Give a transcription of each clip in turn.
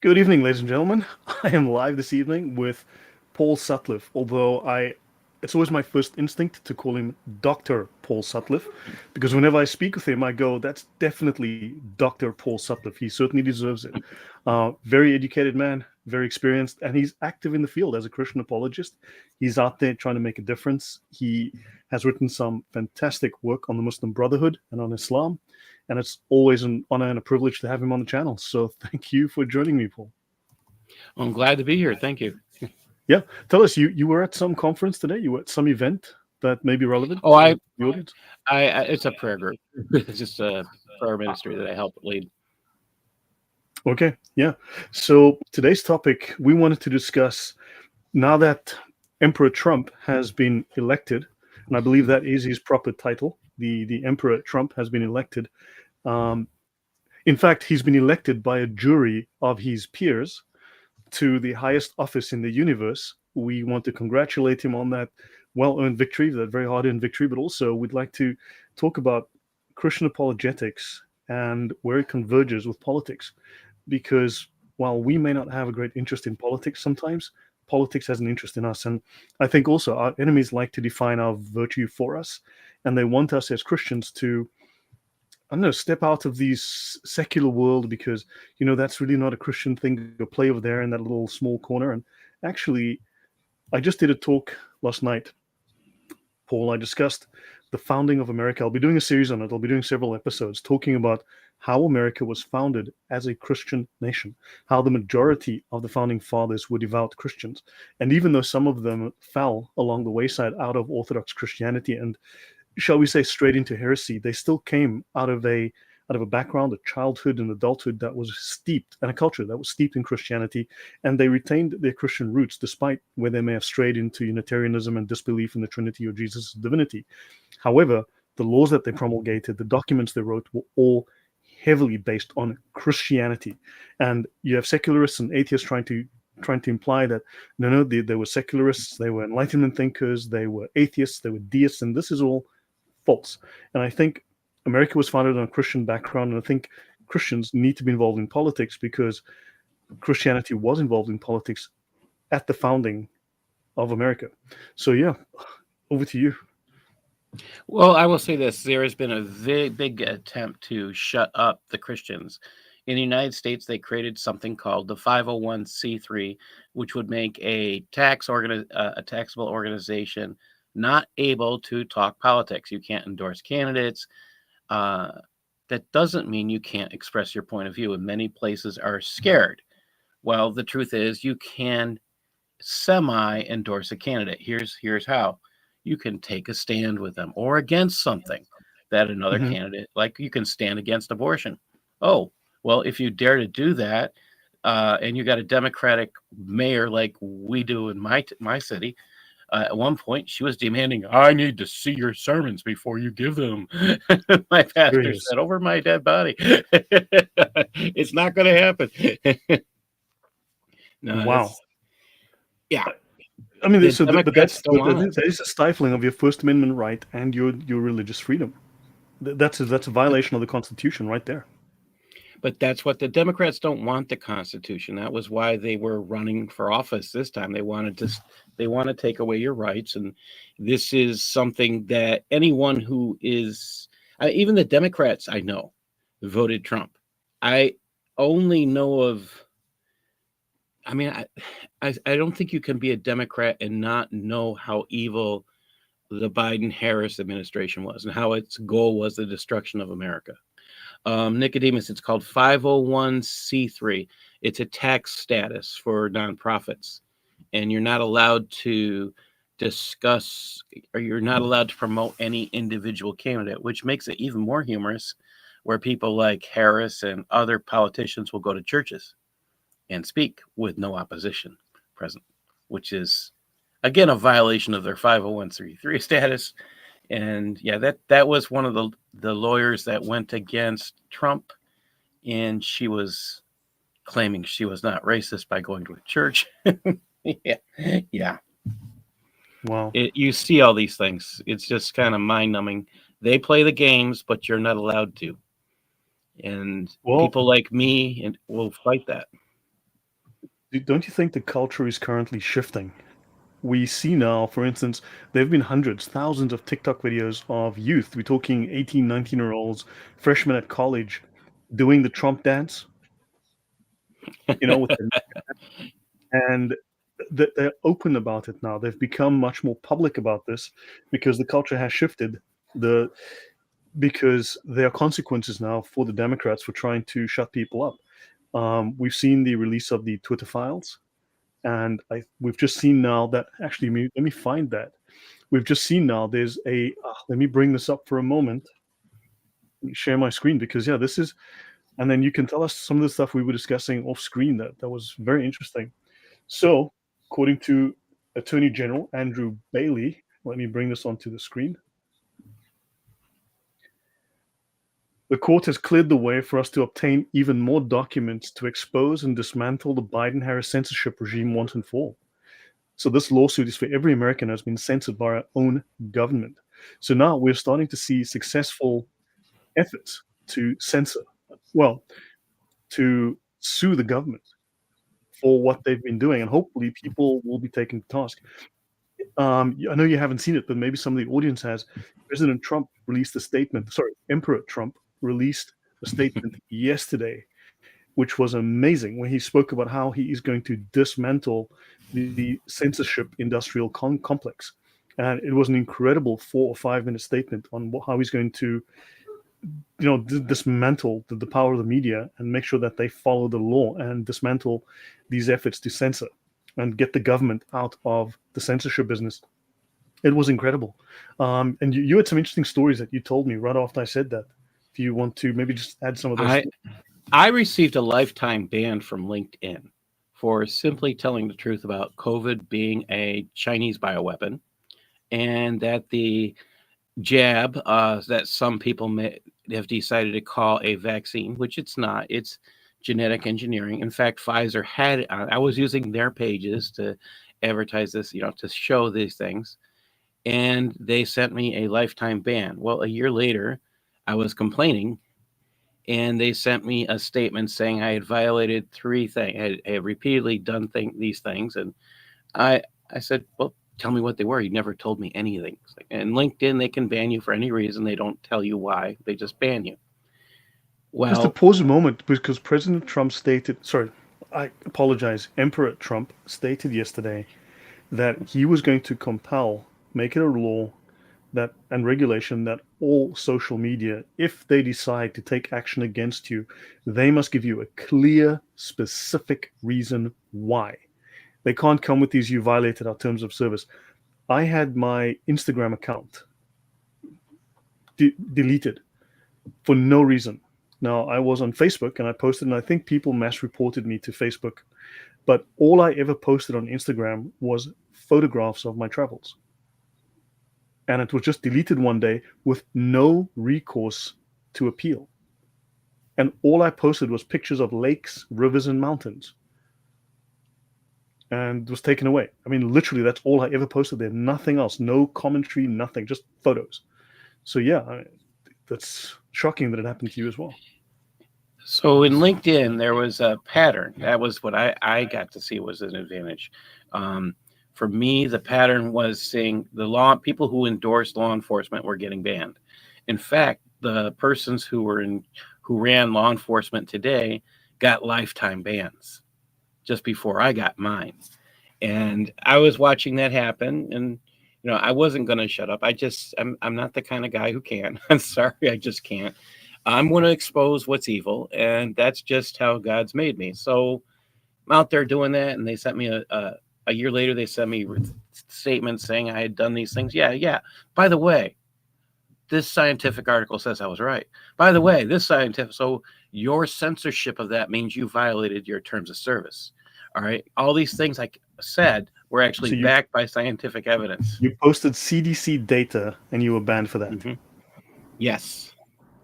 Good evening, ladies and gentlemen. I am live this evening with Paul Sutliff, although it's always my first instinct to call him Dr. Paul Sutliff, because whenever I speak with him, I go, that's definitely Dr. Paul Sutliff. He certainly deserves it. Very educated man, very experienced, and he's active in the field as a Christian apologist. He's out there trying to make a difference. He has written some fantastic work on the Muslim Brotherhood and on Islam, and it's always an honor and a privilege to have him on the channel. So thank you for joining me, Paul. I'm glad to be here. Thank you. Yeah, tell us, you were at some conference today. You were at some event that may be relevant Oh, to the audience. it's a prayer group. It's just a prayer ministry that I help lead. Okay, yeah. So today's topic, we wanted to discuss, now that Emperor Trump has been elected, and I believe that is his proper title. The Emperor Trump has been elected. Um, in fact, he's been elected by a jury of his peers to the highest office in the universe. We want to congratulate him on that well-earned victory, that very hard-earned victory, but also we'd like to talk about Christian apologetics and where it converges with politics. Because while we may not have a great interest in politics sometimes, politics has an interest in us. And I think also our enemies like to define our virtue for us, and they want us as Christians to, I don't know, step out of this secular world because, that's really not a Christian thing to play over there in that little small corner. And actually, I just did a talk last night, Paul. I discussed the founding of America. I'll be doing a series on it. I'll be doing several episodes talking about how America was founded as a Christian nation, how the majority of the founding fathers were devout Christians. And even though some of them fell along the wayside out of Orthodox Christianity and, shall we say, straight into heresy, they still came out of a background, a childhood and adulthood that was steeped, and a culture that was steeped in Christianity, and they retained their Christian roots despite where they may have strayed into Unitarianism and disbelief in the Trinity or Jesus' divinity. However, the laws that they promulgated, the documents they wrote, were all heavily based on Christianity. And you have secularists and atheists trying to imply that no, they were secularists, they were Enlightenment thinkers, they were atheists, they were deists, and this is all false. And I think America was founded on a Christian background, and I think Christians need to be involved in politics because Christianity was involved in politics at the founding of America. So yeah, over to you. Well, I will say this. There has been a very big attempt to shut up the Christians. In the United States, they created something called the 501c3, which would make a taxable organization not able to talk politics. You can't endorse candidates. That doesn't mean you can't express your point of view, and many places are scared. Well, the truth is you can semi-endorse a candidate. Here's how. You can take a stand with them or against something that another candidate, like you can stand against abortion. Oh, well, if you dare to do that, and you got a Democratic mayor like we do in my city, at one point, she was demanding, I need to see your sermons before you give them. My pastor Serious. said, over my dead body. It's not going to happen. No, Wow. Yeah. I mean, The so Democrats don't want it. that is a stifling of your First Amendment right and your religious freedom. That's a violation of the Constitution right there. But that's what the Democrats don't want, the Constitution. That was why they were running for office this time. They want to take away your rights. And this is something that anyone who is, even the Democrats I know, voted Trump. I only know of, I mean, I don't think you can be a Democrat and not know how evil the Biden-Harris administration was and how its goal was the destruction of America. Nicodemus, it's called 501c3. It's a tax status for nonprofits, and you're not allowed to discuss, or you're not allowed to promote any individual candidate, which makes it even more humorous, where people like Harris and other politicians will go to churches and speak with no opposition present, which is, again, a violation of their 501c3 status. And yeah, that was one of the lawyers that went against Trump, and she was claiming she was not racist by going to a church. Yeah. Wow. You see all these things. It's just kind of mind-numbing. They play the games, but you're not allowed to. And people like me will fight that. don't you think the culture is currently shifting? We see now, for instance, there have been hundreds, thousands of TikTok videos of youth. We're talking 18, 19-year-olds, freshmen at college, doing the Trump dance, with and they're open about it now. They've become much more public about this because the culture has shifted. The Because there are consequences now for the Democrats for trying to shut people up. We've seen the release of the Twitter files, and we've just seen now that actually, let me find that. We've just seen now there's a. Let me bring this up for a moment. Let me share my screen because yeah, this is, and then you can tell us some of the stuff we were discussing off screen that was very interesting. So, according to Attorney General Andrew Bailey, let me bring this onto the screen. The court has cleared the way for us to obtain even more documents to expose and dismantle the Biden-Harris censorship regime once and for all. So this lawsuit is for every American who has been censored by our own government. So now we're starting to see successful efforts to censor, well, to sue the government for what they've been doing, and hopefully people will be taken to task. I know you haven't seen it, but maybe some of the audience has. President Trump released a statement. Sorry, Emperor Trump released a statement yesterday, which was amazing, where he spoke about how he is going to dismantle the censorship industrial complex. And it was an incredible 4 or 5 minute statement on how he's going to, dismantle the power of the media and make sure that they follow the law and dismantle these efforts to censor and get the government out of the censorship business. It was incredible. And you had some interesting stories that you told me right after I said that. If you want to maybe just add some of those. I received a lifetime ban from LinkedIn for simply telling the truth about COVID being a Chinese bioweapon, and that the jab that some people may have decided to call a vaccine, which it's not, it's genetic engineering. In fact, Pfizer had it on. I was using their pages to advertise this, to show these things, and they sent me a lifetime ban. Well, a year later, I was complaining, and they sent me a statement saying I had violated 3 things. I had repeatedly done these things, and I said, well, tell me what they were. You never told me anything. And LinkedIn, they can ban you for any reason. They don't tell you why. They just ban you. Just to Well, pause a moment, because President Trump stated, sorry, I apologize, Emperor Trump stated yesterday that he was going to make it a law that and regulation that all social media, if they decide to take action against you, they must give you a clear, specific reason why. They can't come with these, you violated our terms of service. I had my Instagram account deleted for no reason. Now, I was on Facebook and I posted, and I think people mass reported me to Facebook. But all I ever posted on Instagram was photographs of my travels. And it was just deleted one day with no recourse to appeal. And all I posted was pictures of lakes, rivers, and mountains. And it was taken away. I mean, literally, that's all I ever posted there. Nothing else. No commentary, nothing, just photos. So, yeah, that's shocking that it happened to you as well. so in LinkedIn, there was a pattern. That was what I got to see was an advantage. For me, the pattern was seeing people who endorsed law enforcement were getting banned. In fact, the persons who ran law enforcement today got lifetime bans just before I got mine. And I was watching that happen, and I wasn't going to shut up. I'm not the kind of guy who can. I'm sorry, I just can't. I'm going to expose what's evil, and that's just how God's made me. So I'm out there doing that, and they sent me a year later. They sent me statements saying I had done these things. Yeah. By the way, this scientific article says I was right. By the way, so your censorship of that means you violated your terms of service. All right. All these things I said were actually backed by scientific evidence. You posted CDC data and you were banned for that. Mm-hmm. Yes.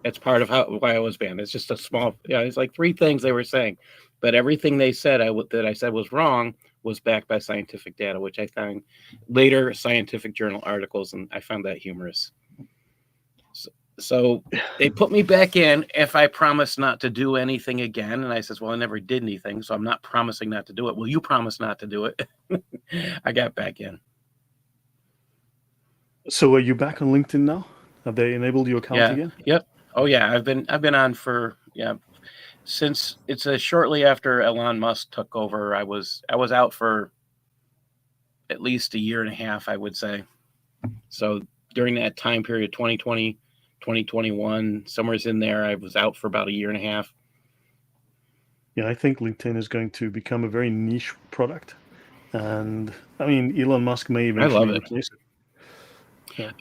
That's part of why I was banned. It's just a small, it's like 3 things they were saying, but everything they said that I said was wrong was backed by scientific data, which I found later scientific journal articles, and I found that humorous. So they put me back in if I promise not to do anything again. And I says, well, I never did anything, so I'm not promising not to do it. Will you promise not to do it? I got back in. So are you back on LinkedIn now? Have they enabled your account Yeah. again? Yep. Oh yeah. I've been on for since it's shortly after Elon Musk took over. I was out for at least a year and a half, I would say. So during that time period, 2020, 2021, somewhere's in there, I was out for about a year and a half. Yeah, I think LinkedIn is going to become a very niche product. And I mean, Elon Musk may I love eventually it. replace it. Yeah.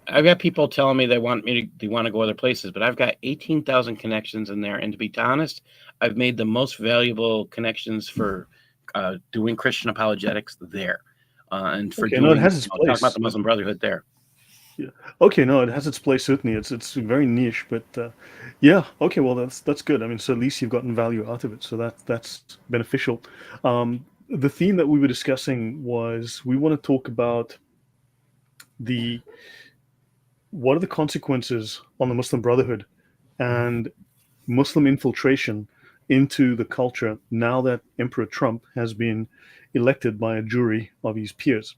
I've got people telling me they want to go other places, but I've got 18,000 connections in there. And to be honest, I've made the most valuable connections for doing Christian apologetics there, and for Okay, no, it doing has its talking about place. the Muslim Brotherhood there. Yeah. Okay, no, it has its place certainly. It's very niche, but yeah. Okay, well that's good. I mean, so at least you've gotten value out of it, so that's beneficial. The theme that we were discussing was we want to talk about the what are the consequences on the Muslim Brotherhood and Muslim infiltration into the culture now that Emperor Trump has been elected by a jury of his peers.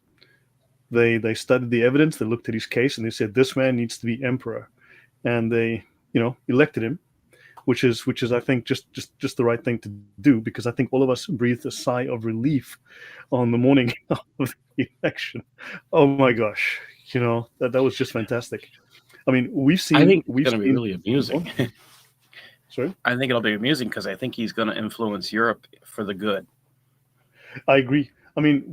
They studied the evidence, they looked at his case, and they said this man needs to be emperor, and they elected him, which is I think just the right thing to do, because I think all of us breathed a sigh of relief on the morning of the election. Oh my gosh, that was just fantastic. I mean, I think it's going to be really oh, amusing. sorry. I think it'll be amusing because I think he's going to influence Europe for the good. I agree. I mean,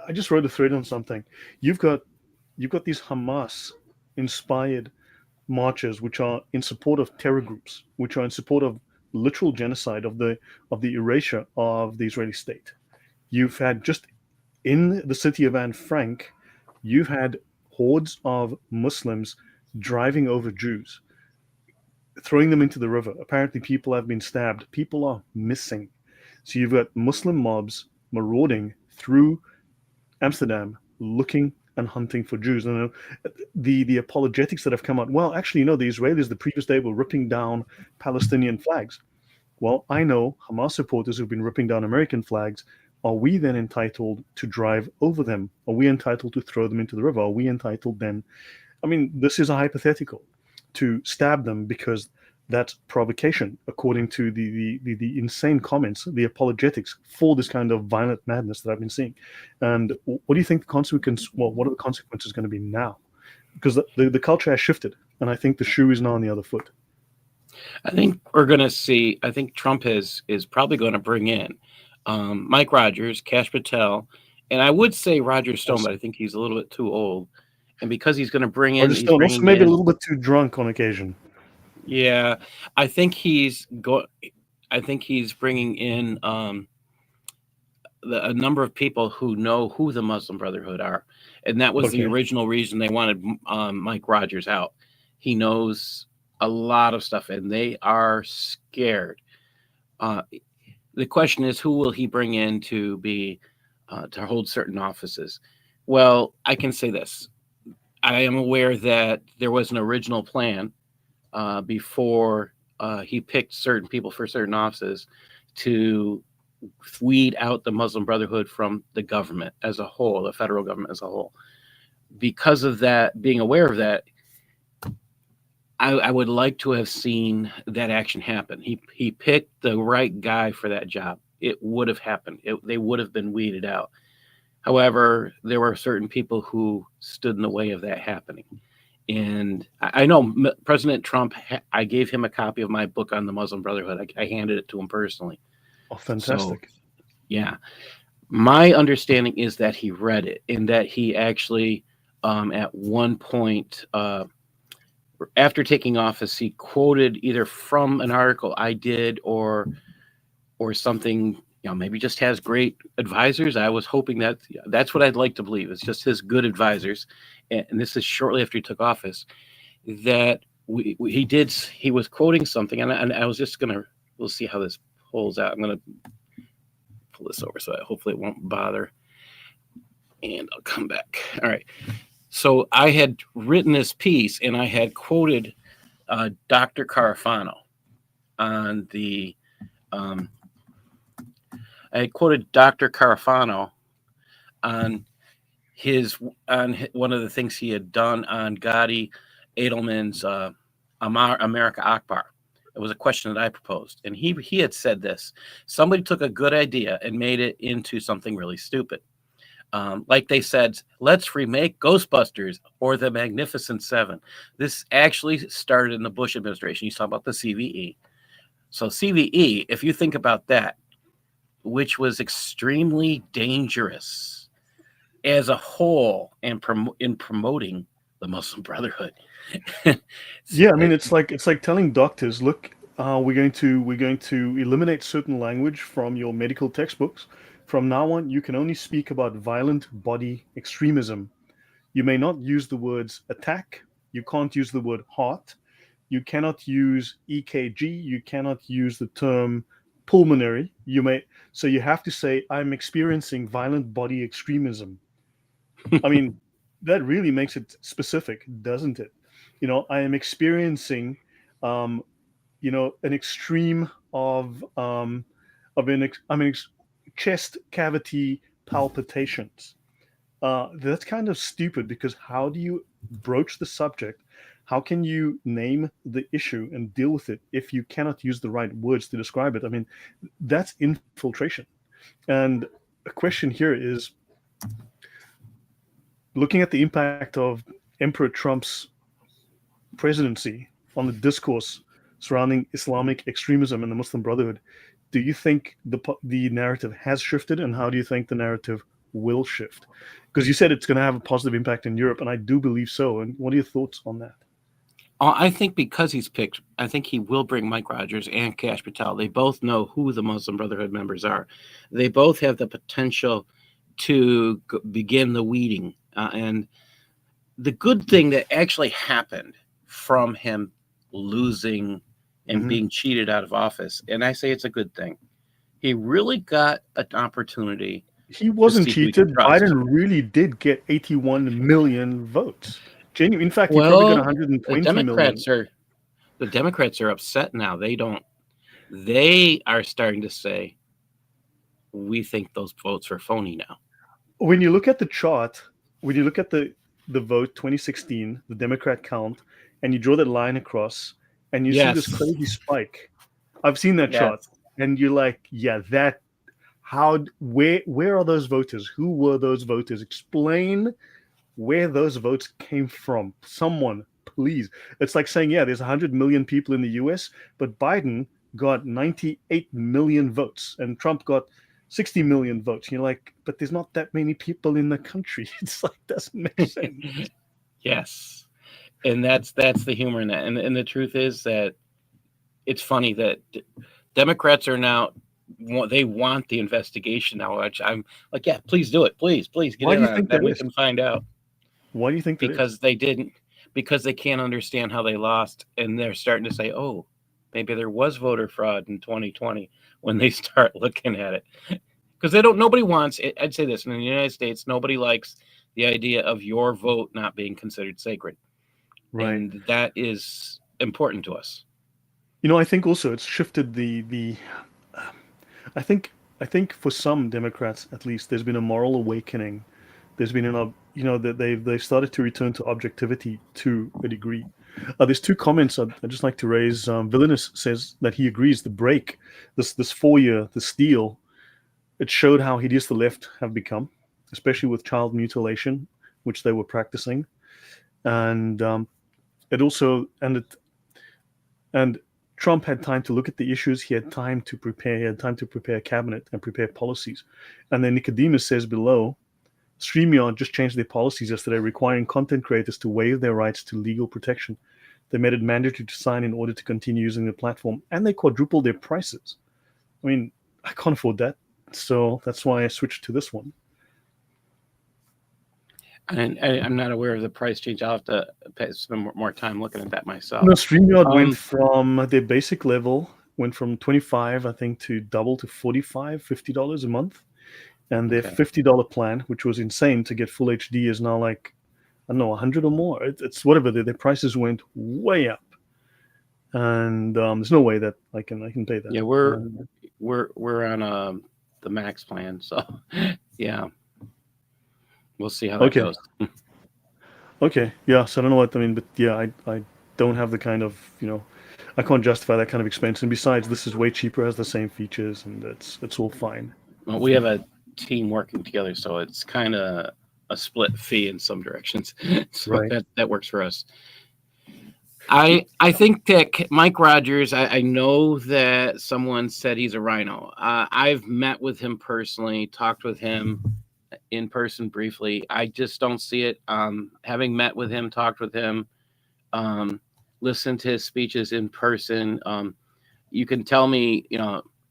I just wrote a thread on something. You've got these Hamas inspired marches which are in support of terror groups, which are in support of literal genocide of the erasure of the Israeli state. You've had just in the city of Anne Frank, you've had hordes of Muslims driving over Jews, throwing them into the river. Apparently, people have been stabbed. People are missing. So you've got Muslim mobs marauding through Amsterdam looking and hunting for Jews. And the apologetics that have come out, well, actually, the Israelis the previous day were ripping down Palestinian flags. Well, I know Hamas supporters who've been ripping down American flags. Are we then entitled to drive over them? Are we entitled to throw them into the river? Are we entitled then? I mean, this is a hypothetical, to stab them because that's provocation, according to the insane comments, the apologetics for this kind of violent madness that I've been seeing. And what do you think the consequence? Well, what are the consequences going to be now? Because the culture has shifted, and I think the shoe is now on the other foot. I think we're going to see. I think Trump is probably going to bring in Mike Rogers, Kash Patel, and I would say Roger Stone, but I think he's a little bit too old. And because he's going to bring in, Roger Stone, also maybe a little bit too drunk on occasion. Yeah, I think he's bringing in a number of people who know who the Muslim Brotherhood are, and that was the original reason they wanted Mike Rogers out. He knows a lot of stuff, and they are scared. The question is, who will he bring in to be to hold certain offices? Well, I can say this: I am aware that there was an original plan before he picked certain people for certain offices to weed out the Muslim Brotherhood from the government as a whole, the federal government as a whole. Because of that, being aware of that, I would like to have seen that action happen. He picked the right guy for that job. It would have happened. They would have been weeded out. However, there were certain people who stood in the way of that happening. And I know President Trump, I gave him a copy of my book on the Muslim Brotherhood. I handed it to him personally. Oh, fantastic. So, yeah. My understanding is that he read it and that he actually, at one point, after taking office, he quoted either from an article I did or something, maybe just has great advisors. I was hoping that's what I'd like to believe. It's just his good advisors. And this is shortly after he took office, that he was quoting something, and I was just we'll see how this pulls out. I'm going to pull this over so hopefully it won't bother, and I'll come back. All right. So I had written this piece and I had quoted Dr. Carafano on the. Um, I had quoted Dr. Carafano on his one of the things he had done on Gadi Edelman's America Akbar. It was a question that I proposed, and he had said this: somebody took a good idea and made it into something really stupid. Like they said, let's remake Ghostbusters or the Magnificent Seven. This actually started in the Bush administration. You talk about the CVE. So CVE, if you think about that, which was extremely dangerous as a whole and in promoting the Muslim Brotherhood. Yeah, I mean, it's like telling doctors, look, we're going to eliminate certain language from your medical textbooks. From now on, you can only speak about violent body extremism. You may not use the words attack. You can't use the word heart. You cannot use EKG. You cannot use the term pulmonary. So you have to say, I'm experiencing violent body extremism. I mean, that really makes it specific, doesn't it? I am experiencing, um, an extreme of chest cavity palpitations. That's kind of stupid because how do you broach the subject? How can you name the issue and deal with it if you cannot use the right words to describe it? I mean, that's infiltration. And a question here is looking at the impact of Emperor Trump's presidency on the discourse surrounding Islamic extremism and the Muslim Brotherhood. Do you think the narrative has shifted, and how do you think the narrative will shift? Because you said it's going to have a positive impact in Europe, and I do believe so. And what are your thoughts on that? I think because he's picked, I think he will bring Mike Rogers and Kash Patel. They both know who the Muslim Brotherhood members are. They both have the potential to begin the weeding. And the good thing that actually happened from him losing and being cheated out of office, and I say it's a good thing, he really got an opportunity. He wasn't cheated. Biden really did get 81 million votes. In fact, he probably got 120 million. The Democrats are upset now. They are starting to say, we think those votes are phony now. When you look at the chart, when you look at the vote 2016, the Democrat count, and you draw that line across, and you see this crazy spike. I've seen that chart, and you're like, yeah, where are those voters? Who were those voters? Explain where those votes came from. Someone, please. It's like saying, yeah, there's 100 million people in the US, but Biden got 98 million votes, and Trump got 60 million votes. You're like, but there's not that many people in the country. It's like, doesn't make sense. Yes. And that's the humor in that. And the truth is that it's funny that Democrats are now, they want the investigation now. Which I'm like, yeah, please do it. Please get in on it. That we can find out. Why do you think that Because they didn't, because they can't understand how they lost. And they're starting to say, oh, maybe there was voter fraud in 2020 when they start looking at it. Because nobody wants, I'd say this, in the United States, nobody likes the idea of your vote not being considered sacred. Right. And that is important to us. I think also it's shifted I think for some Democrats, at least, there's been a moral awakening. There's been that they've started to return to objectivity to a degree. There's two comments I'd just like to raise. Villainous says that he agrees the break, this 4-year, this deal, it showed how hideous the left have become, especially with child mutilation, which they were practicing, and it also and Trump had time to look at the issues. He had time to prepare. He had time to prepare a cabinet and prepare policies. And then Nicodemus says below, StreamYard just changed their policies yesterday, requiring content creators to waive their rights to legal protection. They made it mandatory to sign in order to continue using the platform, and they quadrupled their prices. I mean, I can't afford that. So that's why I switched to this one. And I'm not aware of the price change. I'll have to spend more time looking at that myself. No, StreamYard went from their basic level, went from 25, I think, to double to $45, $50 a month. And their $50 plan, which was insane to get full HD, is now like don't know, 100 or more. It's whatever. Their prices went way up, and there's no way that I can pay that. Yeah, we're on the max plan, so yeah, we'll see how that Okay, goes. okay, yeah. So I don't know what I mean, but yeah, I don't have the kind of, I can't justify that kind of expense. And besides, this is way cheaper, has the same features, and it's all fine. Well, we have a team working together, so it's kind of a split fee in some directions. So Right. that works for us. I think that Mike Rogers. I know that someone said he's a rhino. I've met with him personally, talked with him in person briefly. I just don't see it. Having met with him, talked with him, um, listened to his speeches in person. You can tell me,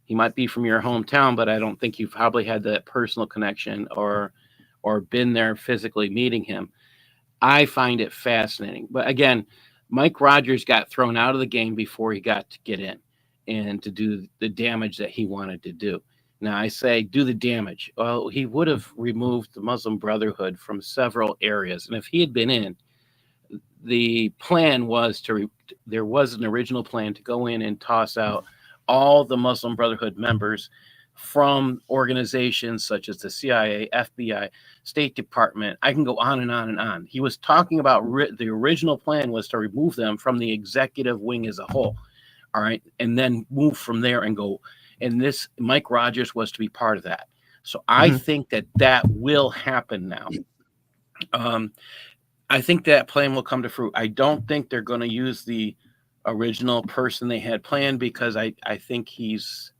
he might be from your hometown, but I don't think you've probably had that personal connection or been there physically meeting him. I find it fascinating. But again, Mike Rogers got thrown out of the game before he got to get in and to do the damage that he wanted to do. Now, I say do the damage. Well, he would have removed the Muslim Brotherhood from several areas. And if he had been in, the plan was there was an original plan to go in and toss out all the Muslim Brotherhood members from organizations such as the CIA, FBI, State Department. I can go on and on and on. He was talking about the original plan was to remove them from the executive wing as a whole. All right. And then move from there and go. And this Mike Rogers was to be part of that. So I Hmm. think that will happen now. I think that plan will come to fruit. I don't think they're going to use the original person they had planned because I think he's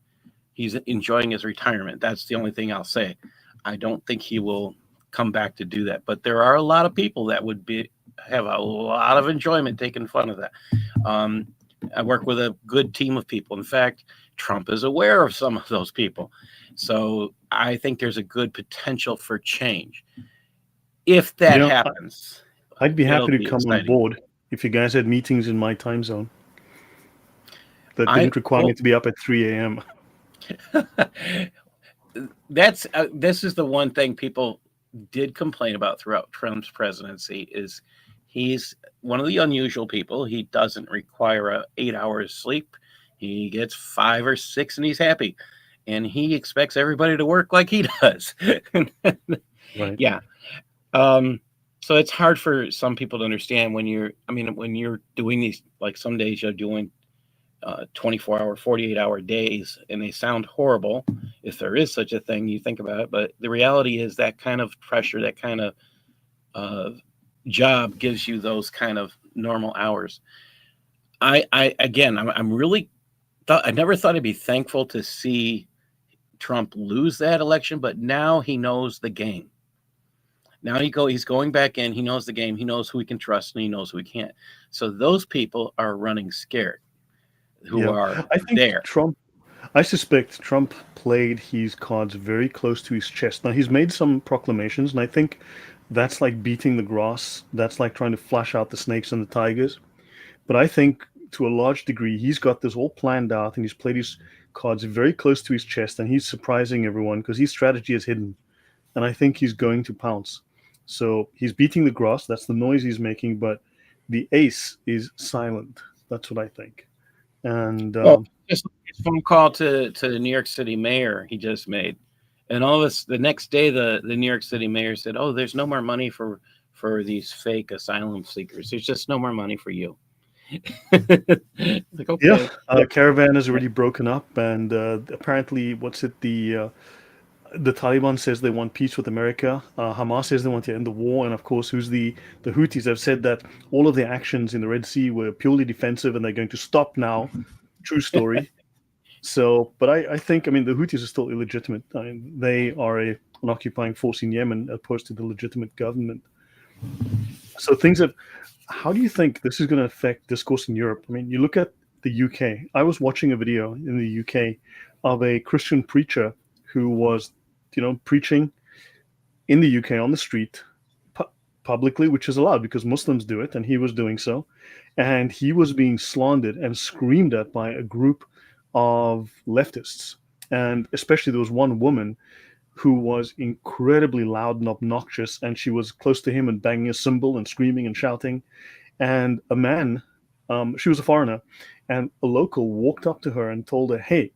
enjoying his retirement. That's the only thing I'll say. I don't think he will come back to do that. But there are a lot of people that would have a lot of enjoyment taking fun of that. Um, I work with a good team of people. In fact, Trump is aware of some of those people. So I think there's a good potential for change. If that Yeah, happens, I'd be it'll happy to be come on exciting. board if you guys had meetings in my time zone that I didn't require me well, to be up at 3 a.m. this is the one thing people did complain about throughout Trump's presidency is he's one of the unusual people. He doesn't require 8 hours sleep. He gets 5 or 6 and he's happy. And he expects everybody to work like he does. Right. Yeah. Um, so it's hard for some people to understand when you're doing these, like some days you're doing 24-hour, 48-hour days, and they sound horrible if there is such a thing. You think about it, but the reality is that kind of pressure, that kind of uh, job gives you those kind of normal hours. I'm really I never thought I'd be thankful to see Trump lose that election, but now he knows the game. Now he's going back in. He knows the game. He knows who he can trust, and he knows who he can't. So those people are running scared, who Yeah. are I think there. I suspect Trump played his cards very close to his chest. Now, he's made some proclamations, and I think that's like beating the grass. That's like trying to flush out the snakes and the tigers. But I think to a large degree, he's got this all planned out and he's played his cards very close to his chest and he's surprising everyone because his strategy is hidden. And I think he's going to pounce. So he's beating the grass. That's the noise he's making. But the ace is silent. That's what I think. And Well, just like his phone call to the New York City mayor he just made, and all this. The next day, the New York City mayor said, "Oh, there's no more money for these fake asylum seekers. There's just no more money for you." Like, yeah, okay, Caravan is already broken up. And apparently, what's it? The Taliban says they want peace with America. Hamas says they want to end the war, and of course, who's the Houthis have said that all of their actions in the Red Sea were purely defensive, and they're going to stop now. True story. So, but I think, I mean, the Houthis are still illegitimate. I mean, they are an occupying force in Yemen opposed to the legitimate government. So things have. How do you think this is going to affect discourse in Europe? I mean, you look at the UK. I was watching a video in the UK of a Christian preacher who was, preaching in the UK on the street pu- publicly, which is allowed because Muslims do it, and he was doing so. And he was being slandered and screamed at by a group of leftists. And especially there was one woman who was incredibly loud and obnoxious, and she was close to him and banging a cymbal and screaming and shouting. And a man, she was a foreigner, and a local walked up to her and told her, "Hey,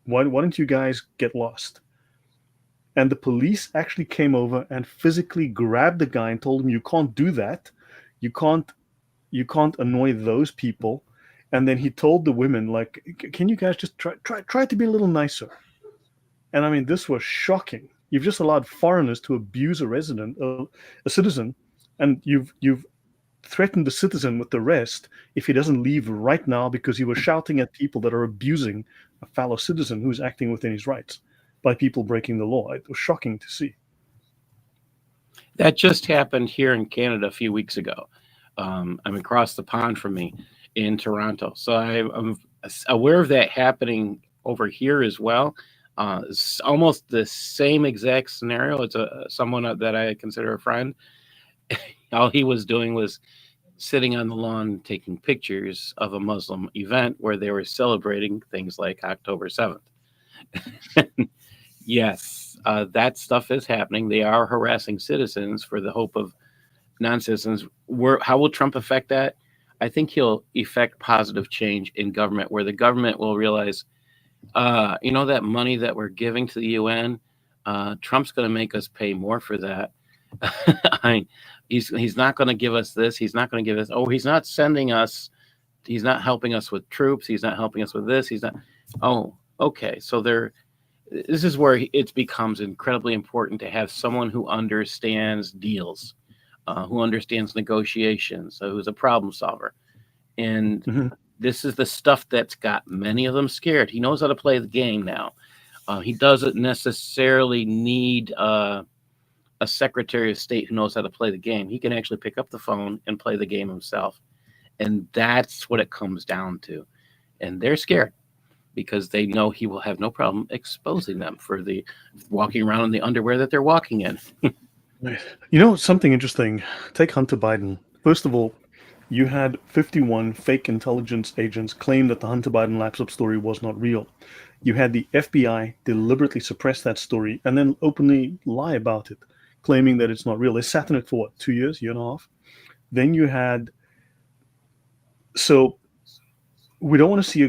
why don't you guys get lost?" And the police actually came over and physically grabbed the guy and told him, "You can't do that. You can't annoy those people." And then he told the women, like, "Can you guys just try to be a little nicer?" And I mean, this was shocking. You've just allowed foreigners to abuse a resident, a citizen, and you've threatened the citizen with arrest if he doesn't leave right now because he was shouting at people that are abusing a fellow citizen who's acting within his rights by people breaking the law. It was shocking to see. That just happened here in Canada a few weeks ago. I'm across the pond from me in Toronto, so I'm aware of that happening over here as well. It's almost the same exact scenario. It's someone that I consider a friend. All he was doing was sitting on the lawn taking pictures of a Muslim event where they were celebrating things like October 7th. Yes, that stuff is happening. They are harassing citizens for the hope of non-citizens. How will Trump affect that? I think he'll effect positive change in government, where the government will realize, that money that we're giving to the UN, Trump's going to make us pay more for that. He's not going to give us this. He's not going to give us. Oh, he's not sending us. He's not helping us with troops. He's not helping us with this. He's not. Oh, okay. So this is where it becomes incredibly important to have someone who understands deals, who understands negotiations, who's a problem solver. And this is the stuff that's got many of them scared. He knows how to play the game now. He doesn't necessarily need a Secretary of State who knows how to play the game. He can actually pick up the phone and play the game himself. And that's what it comes down to. And they're scared because they know he will have no problem exposing them for the walking around in the underwear that they're walking in. Something interesting. Take Hunter Biden. First of all, you had 51 fake intelligence agents claim that the Hunter Biden laptop story was not real. You had the FBI deliberately suppress that story and then openly lie about it, claiming that it's not real. They sat on it for what, 2 years, year and a half? Then you had... So we don't want to see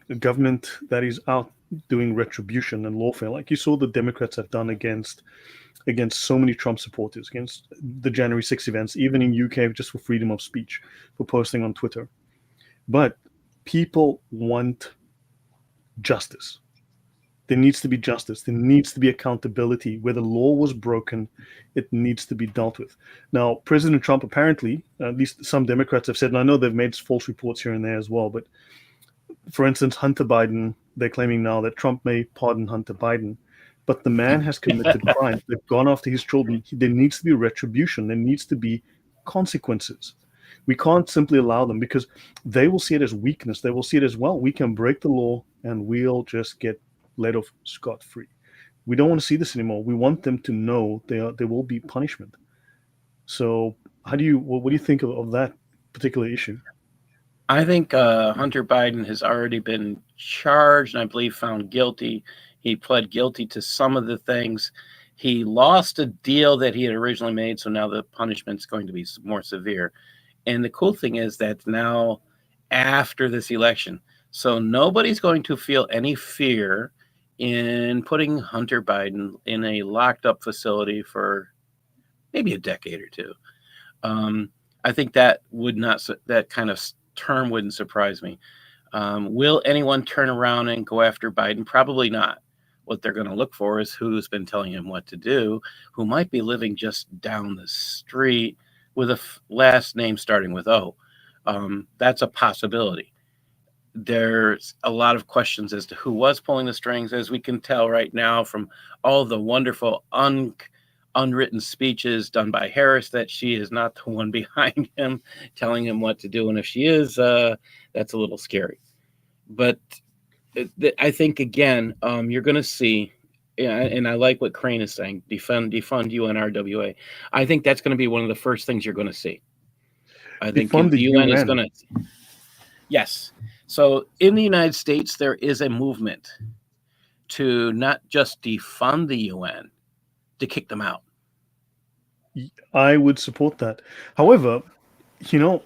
a government that is out doing retribution and lawfare, like you saw the Democrats have done against so many Trump supporters, against the January 6th events, even in UK, just for freedom of speech, for posting on Twitter. But people want justice. There needs to be justice. There needs to be accountability. Where the law was broken, it needs to be dealt with. Now, President Trump apparently, at least some Democrats have said, and I know they've made false reports here and there as well, but for instance, Hunter Biden, they're claiming now that Trump may pardon Hunter Biden, but the man has committed crimes. They've gone after his children. There needs to be retribution. There needs to be consequences. We can't simply allow them because they will see it as weakness. They will see it as, well, we can break the law and we'll just get let off scot-free. We don't want to see this anymore. We want them to know there will be punishment. So what do you think of that particular issue? I think Hunter Biden has already been charged and I believe found guilty. He pled guilty to some of the things. He lost a deal that he had originally made, so now the punishment's going to be more severe. And the cool thing is that now after this election, so nobody's going to feel any fear in putting Hunter Biden in a locked up facility for maybe a decade or two. I think that kind of term wouldn't surprise me. Will anyone turn around and go after Biden? Probably not. What they're going to look for is who's been telling him what to do, who might be living just down the street with a last name starting with O. That's a possibility. There's a lot of questions as to who was pulling the strings, as we can tell right now from all the wonderful unwritten speeches done by Harris, that she is not the one behind him telling him what to do. And if she is, that's a little scary. But I think, again, you're going to see, and I like what Crane is saying, defund UNRWA. I think that's going to be one of the first things you're going to see. I think the UN is going to... Yes. So in the United States, there is a movement to not just defund the UN, to kick them out. I would support that. However, you know,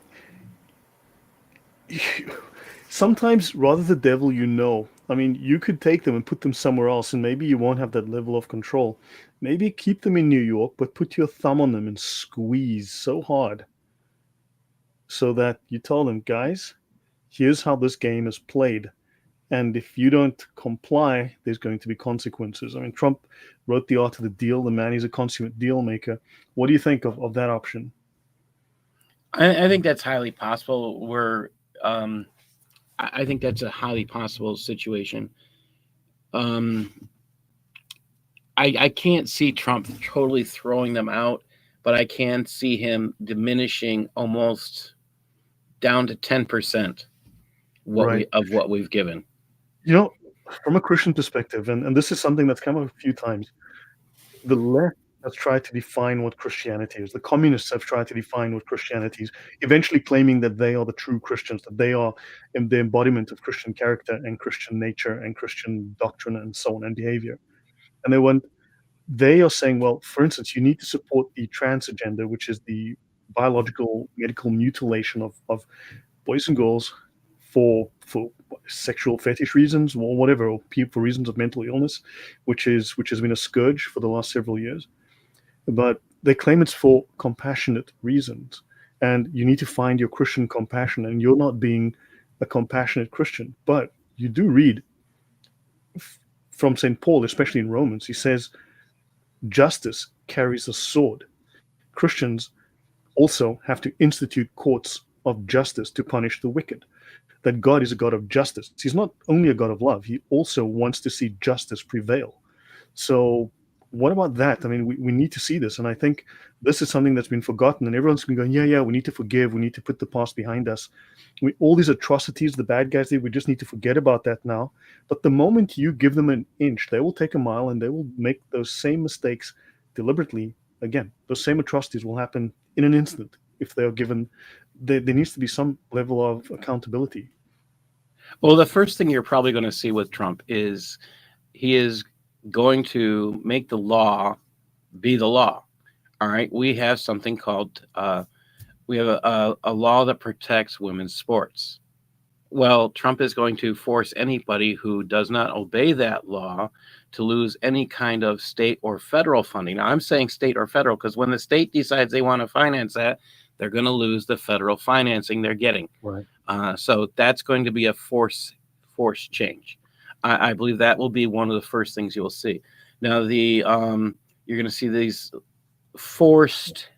sometimes rather the devil you know. I mean, you could take them and put them somewhere else, and maybe you won't have that level of control. Maybe keep them in New York, but put your thumb on them and squeeze so hard so that you tell them, guys, here's how this game is played. And if you don't comply, there's going to be consequences. I mean, Trump wrote The Art of the Deal. The man is a consummate deal maker. What do you think of that option? I think that's highly possible. I think that's a highly possible situation. I can't see Trump totally throwing them out, but I can see him diminishing almost down to 10% Right. of what we've given. You know, from a Christian perspective, and this is something that's come up a few times, the left has tried to define what Christianity is. The communists have tried to define what Christianity is, eventually claiming that they are the true Christians, that they are in the embodiment of Christian character and Christian nature and Christian doctrine and so on and behavior. And they are saying, well, for instance, you need to support the trans agenda, which is the biological medical mutilation of boys and girls for sexual fetish reasons or whatever, or for reasons of mental illness, which has been a scourge for the last several years. But they claim it's for compassionate reasons, and you need to find your Christian compassion, and you're not being a compassionate Christian. But you do read from St. Paul, especially in Romans, he says justice carries a sword. Christians also have to institute courts of justice to punish the wicked. That God is a God of justice. He's not only a God of love, he also wants to see justice prevail. So, what about that? I mean, we need to see this. And I think this is something that's been forgotten. And everyone's been going, yeah, we need to forgive. We need to put the past behind us. All these atrocities the bad guys did, we just need to forget about that now. But the moment you give them an inch, they will take a mile and they will make those same mistakes deliberately again. Those same atrocities will happen in an instant if they are given. There needs to be some level of accountability. Well, the first thing you're probably going to see with Trump is he is going to make the law be the law. All right. We have something called, we have a law that protects women's sports. Well, Trump is going to force anybody who does not obey that law to lose any kind of state or federal funding. Now, I'm saying state or federal because when the state decides they want to finance that, they're going to lose the federal financing they're getting. Right. So that's going to be a force change. I believe that will be one of the first things you'll see. Now, you're going to see these forced,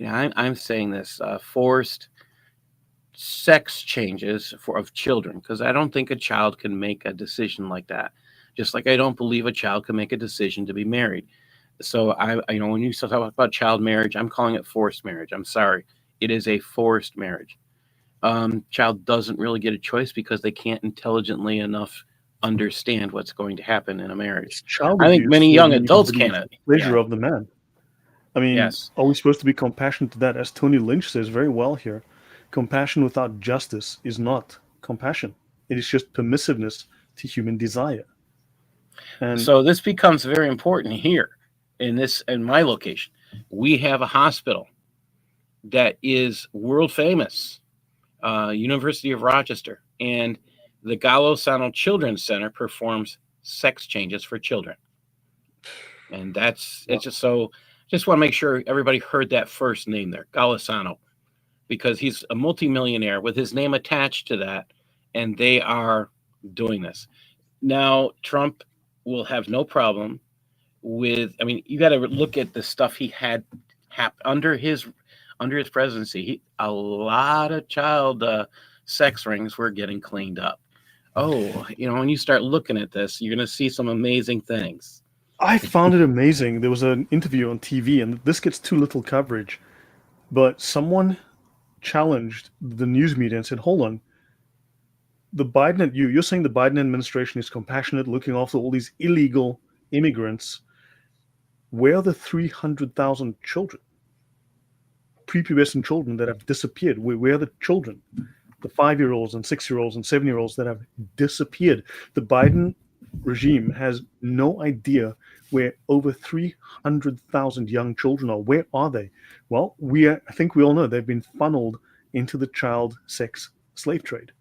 I'm saying this, forced sex changes of children, because I don't think a child can make a decision like that. Just like I don't believe a child can make a decision to be married. So when you talk about child marriage, I'm calling it forced marriage. I'm sorry. It is a forced marriage. Child doesn't really get a choice because they can't intelligently enough understand what's going to happen in a marriage. Child I think abuse many for young the adults can't. pleasure of the man. I mean, Yes. are we supposed to be compassionate to that? As Tony Lynch says very well here, compassion without justice is not compassion. It is just permissiveness to human desire. And So this becomes very important here in my location. We have a hospital that is world famous, University of Rochester, and the Gallo Sano Children's Center performs sex changes for children. And it's just so. Just want to make sure everybody heard that first name there, Golisano, because he's a multimillionaire with his name attached to that, and they are doing this. Now, Trump will have no problem with. I mean, you got to look at the stuff he had under his presidency. A lot of child sex rings were getting cleaned up. Oh, when you start looking at this, you're going to see some amazing things. I found it amazing. There was an interview on TV, and this gets too little coverage, but someone challenged the news media and said, hold on, you're saying the Biden administration is compassionate, looking after all these illegal immigrants. Where are the 300,000 children, prepubescent children that have disappeared? Where are the children, the 5-year-olds and 6-year-olds and 7-year-olds that have disappeared? The Biden regime has no idea where over 300,000 young children are. Where are they? Well, I think we all know they've been funneled into the child sex slave trade.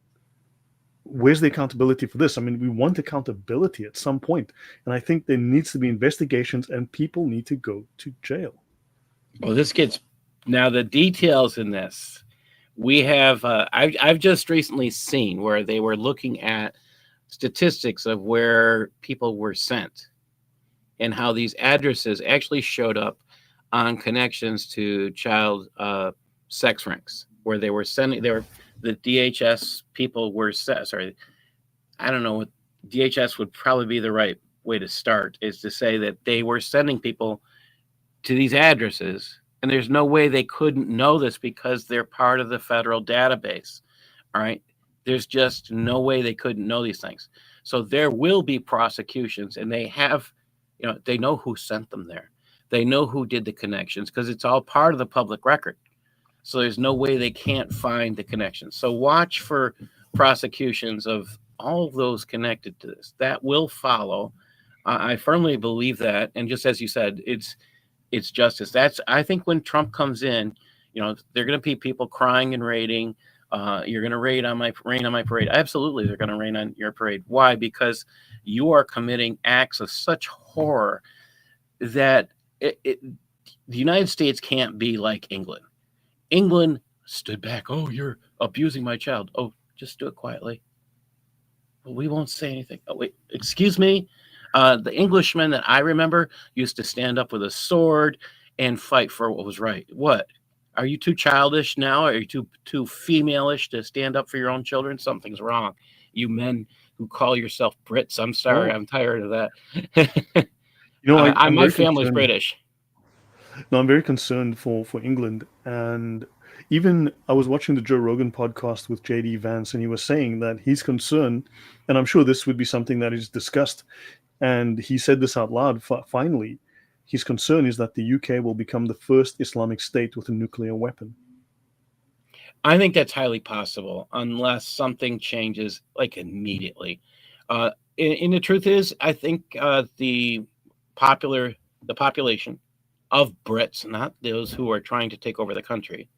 Where's the accountability for this? I mean, we want accountability at some point, and I think there needs to be investigations, and people need to go to jail. Well, this gets now the details in this. We have I've just recently seen where they were looking at statistics of where people were sent and how these addresses actually showed up on connections to child sex rings, where they were sending. They were the DHS people were set. Sorry, I don't know what DHS would probably be the right way to start, is to say that they were sending people to these addresses, and there's no way they couldn't know this because they're part of the federal database. All right. There's just no way they couldn't know these things. So there will be prosecutions, and they have, they know who sent them there. They know who did the connections because it's all part of the public record. So there's no way they can't find the connections. So watch for prosecutions of all of those connected to this. That will follow. I firmly believe that. And just as you said, it's justice. I think when Trump comes in, they're going to be people crying and raiding. You're going to rain on my parade. Absolutely, they're going to rain on your parade. Why? Because you are committing acts of such horror that the United States can't be like England. England stood back. Oh, you're abusing my child. Oh, just do it quietly. Well, we won't say anything. Oh, wait, excuse me. The Englishmen that I remember used to stand up with a sword and fight for what was right. What? Are you too childish now? Are you too femaleish to stand up for your own children? Something's wrong. You men who call yourself Brits, I'm sorry. I'm tired of that. My family's British. No, I'm very concerned for England. And even I was watching the Joe Rogan podcast with JD Vance, and he was saying that he's concerned, and I'm sure this would be something that is discussed. And he said this out loud, finally. His concern is that the UK will become the first Islamic state with a nuclear weapon. I think that's highly possible unless something changes like immediately. And the truth is, I think the population of Brits, not those who are trying to take over the country.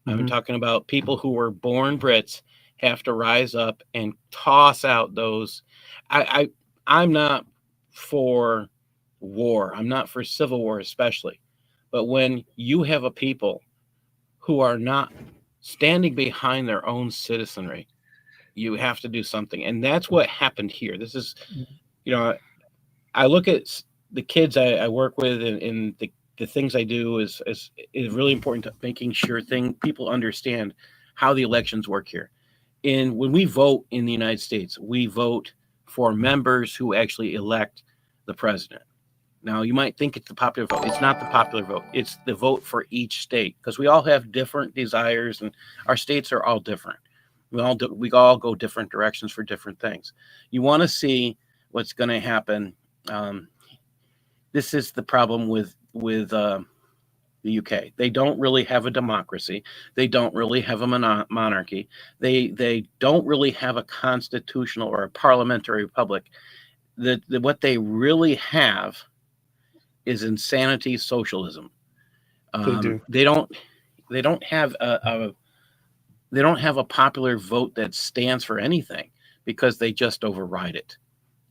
I'm talking about people who were born Brits, have to rise up and toss out those. I'm not for war. I'm not for civil war, especially. But when you have a people who are not standing behind their own citizenry, you have to do something. And that's what happened here. This is, I look at the kids I work with, and the things I do is really important to making sure people understand how the elections work here. And when we vote in the United States, we vote for members who actually elect the president. Now, you might think it's the popular vote. It's not the popular vote. It's the vote for each state, because we all have different desires, and our states are all different. We all go different directions for different things. You want to see what's going to happen. This is the problem with the UK. They don't really have a democracy. They don't really have a monarchy. They don't really have a constitutional or a parliamentary republic. What they really have is insanity socialism. They do. They don't have a popular vote that stands for anything, because they just override it,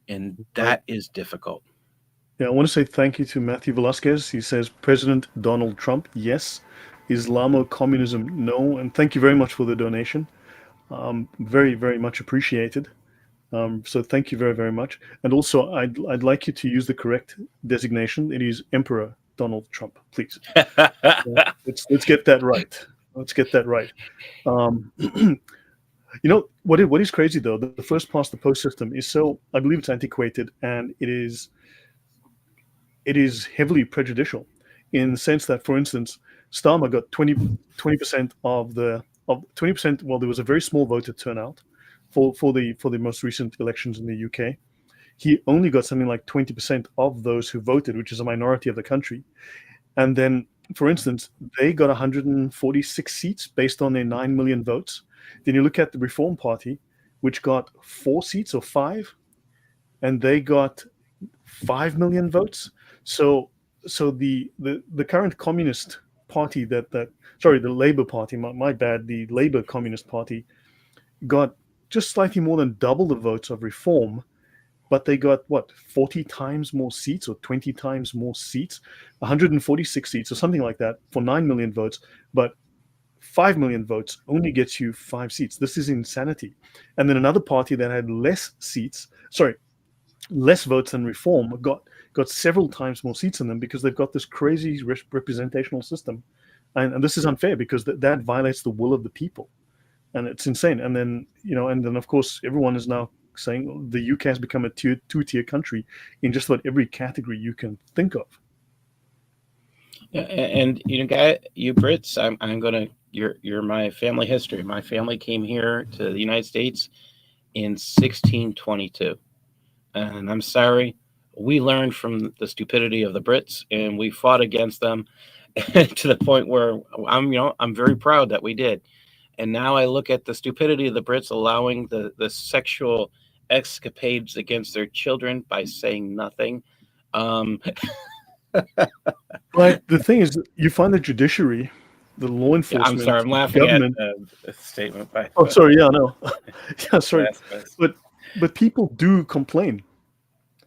and that is difficult. Yeah, I want to say thank you to Matthew Velasquez. He says, President Donald Trump, yes. Islamo-communism, no. And thank you very much for the donation. Very, very much appreciated. So thank you very, very much. And also, I'd like you to use the correct designation. It is Emperor Donald Trump, please. Let's get that right. Let's get that right. What is crazy, though, the first past the post system is so, I believe it's antiquated, and it is heavily prejudicial in the sense that, for instance, Starmer got 20% of 20%. Well, there was a very small voter turnout for the most recent elections in the UK. He only got something like 20% of those who voted, which is a minority of the country. And then, for instance, they got 146 seats based on their 9 million votes. Then you look at the Reform Party, which got 4 seats or 5, and they got 5 million votes. So the current communist party that sorry, the Labour Party, my bad, the Labour Communist Party got just slightly more than double the votes of Reform, but they got what, 40 times more seats or 20 times more seats, 146 seats or something like that for 9 million votes. But 5 million votes only gets you 5 seats. This is insanity. And then another party that had less seats, sorry, less votes than Reform, got several times more seats in them because they've got this crazy representational system. And this is unfair because that violates the will of the people. And it's insane. And then, and then of course, everyone is now saying the UK has become a two-tier country in just about every category you can think of. And you Brits, I'm gonna you're my family history. My family came here to the United States in 1622, and I'm sorry, we learned from the stupidity of the Brits, and we fought against them to the point where I'm very proud that we did. And now I look at the stupidity of the Brits allowing the sexual escapades against their children by saying nothing. But the thing is, you find the judiciary, the law Yeah, I'm sorry. enforcement, I'm the laughing at government. the statement by Oh, sorry. Yeah, no. Yeah, sorry. blasphemous. But people do complain.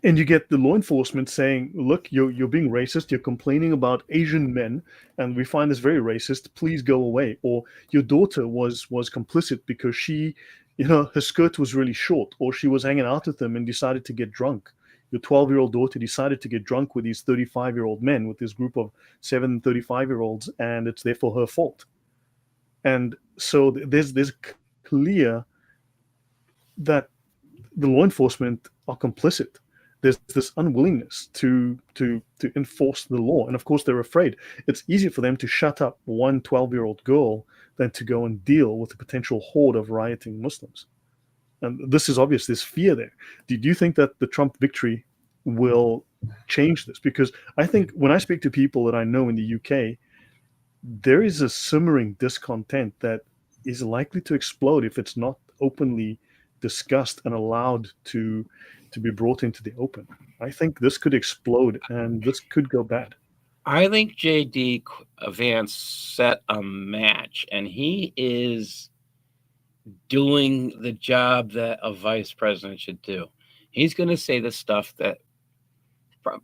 And you get the law enforcement saying, look, you're being racist, you're complaining about Asian men, and we find this very racist, please go away. Or your daughter was complicit because she, her skirt was really short, or she was hanging out with them and decided to get drunk. Your 12-year-old daughter decided to get drunk with these 35-year-old men, with this group of 35-year-olds, and it's therefore her fault. And so there's clear that the law enforcement are complicit. There's this unwillingness to enforce the law, and of course they're afraid. It's easier for them to shut up one 12-year-old girl than to go and deal with the potential horde of rioting Muslims. And this is obvious. There's fear there. Do you think that the Trump victory will change this? Because I think when I speak to people that I know in the UK, there is a simmering discontent that is likely to explode if it's not openly discussed and allowed to be brought into the open. I think this could explode and this could go bad. I think J.D. Vance set a match, and he is doing the job that a vice president should do. He's going to say the stuff that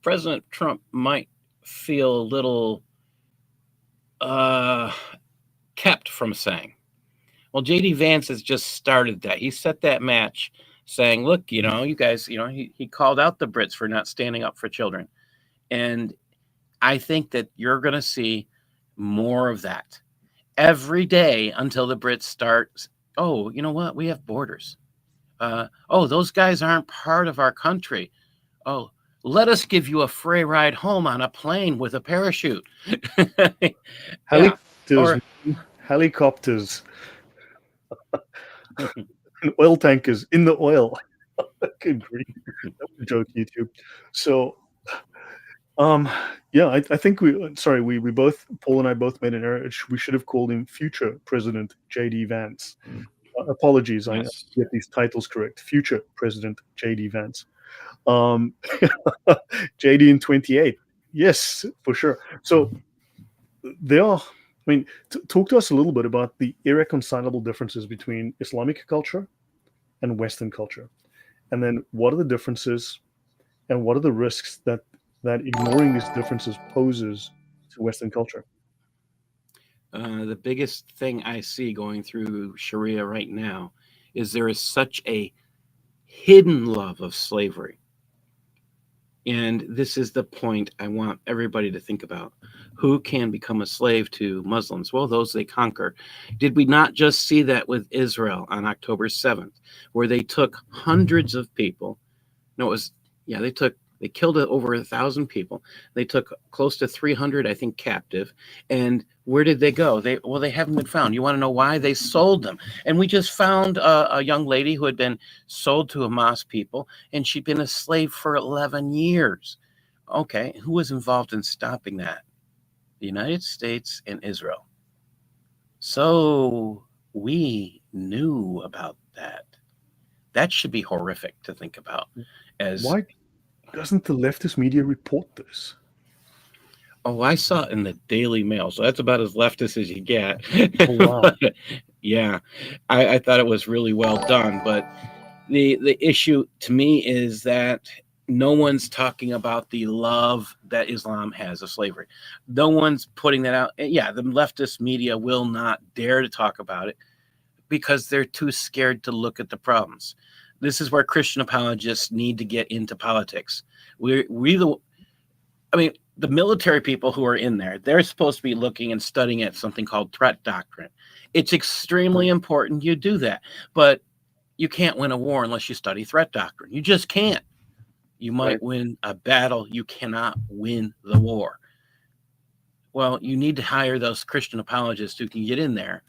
President Trump might feel a little kept from saying. Well, J.D. Vance has just started that. He set that match saying, look, you guys, he called out the Brits for not standing up for children. And I think that you're going to see more of that every day until the Brits start. Oh, you know what? We have borders. Those guys aren't part of our country. Oh, let us give you a free ride home on a plane with a parachute. Yeah. Helicopters, oil tankers in the oil. Good grief. That was a joke, YouTube. So, yeah, I think we both, Paul and I both made an error. We should have called him future President J.D. Vance. Apologies, I get these titles correct. Future President J.D. Vance. JD in 28. Yes, for sure. So there are, talk to us a little bit about the irreconcilable differences between Islamic culture and Western culture. And then what are the differences and what are the risks that ignoring these differences poses to Western culture? The biggest thing I see going through Sharia right now is there is such a hidden love of slavery. And this is the point I want everybody to think about. Who can become a slave to Muslims? Well, those they conquer. Did we not just see that with Israel on October 7th, where they took hundreds of people? No, they killed over 1,000 people. They took close to 300, I think, captive. And where did they go? They haven't been found. You want to know why? They sold them. And we just found a young lady who had been sold to Hamas people, and she'd been a slave for 11 years. Okay, who was involved in stopping that? The United States and Israel. So we knew about that. That should be horrific to think about. Why doesn't the leftist media report this? Oh, I saw it in the Daily Mail, so that's about as leftist as you get. Oh wow. Yeah, I thought it was really well done, but the issue to me is that no one's talking about the love that Islam has of slavery. No one's putting that out. Yeah, the leftist media will not dare to talk about it because they're too scared to look at the problems. This is where Christian apologists need to get into politics. I mean, the military people who are in there, they're supposed to be looking and studying at something called threat doctrine. It's extremely important you do that, but you can't win a war unless you study threat doctrine. You just can't. You might win a battle, you cannot win the war. Well, you need to hire those Christian apologists who can get in there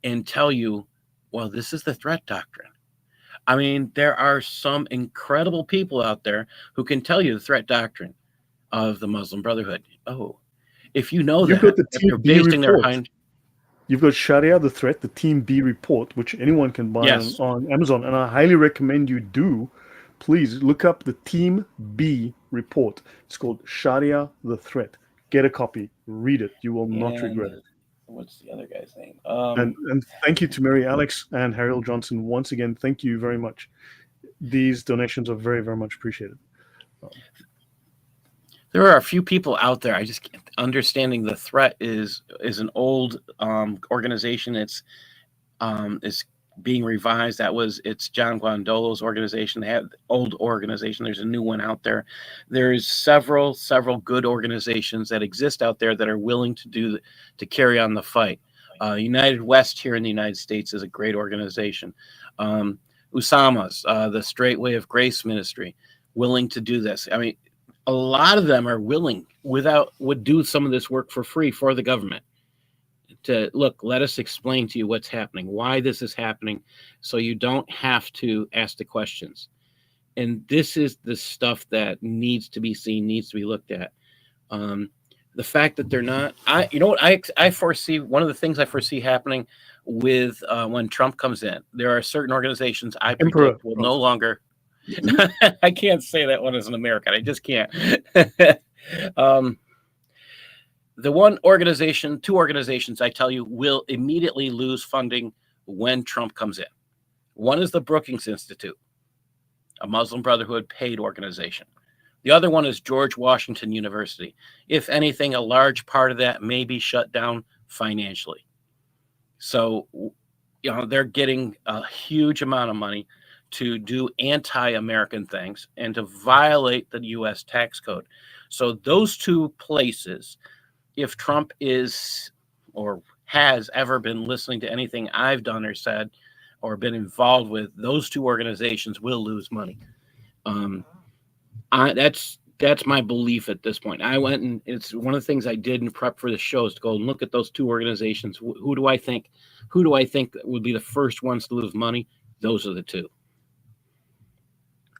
and tell you, well, this is the threat doctrine. I mean, there are some incredible people out there who can tell you the threat doctrine of the Muslim Brotherhood. Oh, if you know You've that, got the if Team they're B basing their report. hind, You've got Sharia the Threat, the Team B report, which anyone can buy yes, on Amazon, and I highly recommend you do. Please look up the Team B report. It's called Sharia the Threat. Get a copy, read it. You will not and regret it. what's the other guy's name? And thank you to Mary Alex and Harold Johnson once again. Thank you very much. These donations are very, very much appreciated. There are a few people out there. I just can't, understanding the threat is an old organization. It's being revised. It's John Guandolo's organization. They have old organization. There's a new one out there. There's several good organizations that exist out there that are willing to carry on the fight. United West here in the United States is a great organization. Usama's the Straight Way of Grace Ministry, willing to do this. I mean, a lot of them are willing would do some of this work for free for the government to look, let us explain to you what's happening, why this is happening, so you don't have to ask the questions. And this is the stuff that needs to be seen, needs to be looked at. The fact that they're not, I foresee, one of the things I foresee happening with when Trump comes in, there are certain organizations I Emperor predict will Trump. no longer. I can't say that one as an American. I just can't. Two organizations I tell you will immediately lose funding when Trump comes in. One is the Brookings Institute, a Muslim Brotherhood paid organization. The other one is George Washington University. If anything, a large part of that may be shut down financially. So, they're getting a huge amount of money to do anti-American things and to violate the U.S. tax code. So those two places, if Trump is or has ever been listening to anything I've done or said or been involved with, those two organizations will lose money. That's my belief at this point. I went and it's one of the things I did in prep for the show is to go and look at those two organizations. Who do I think would be the first ones to lose money? Those are the two.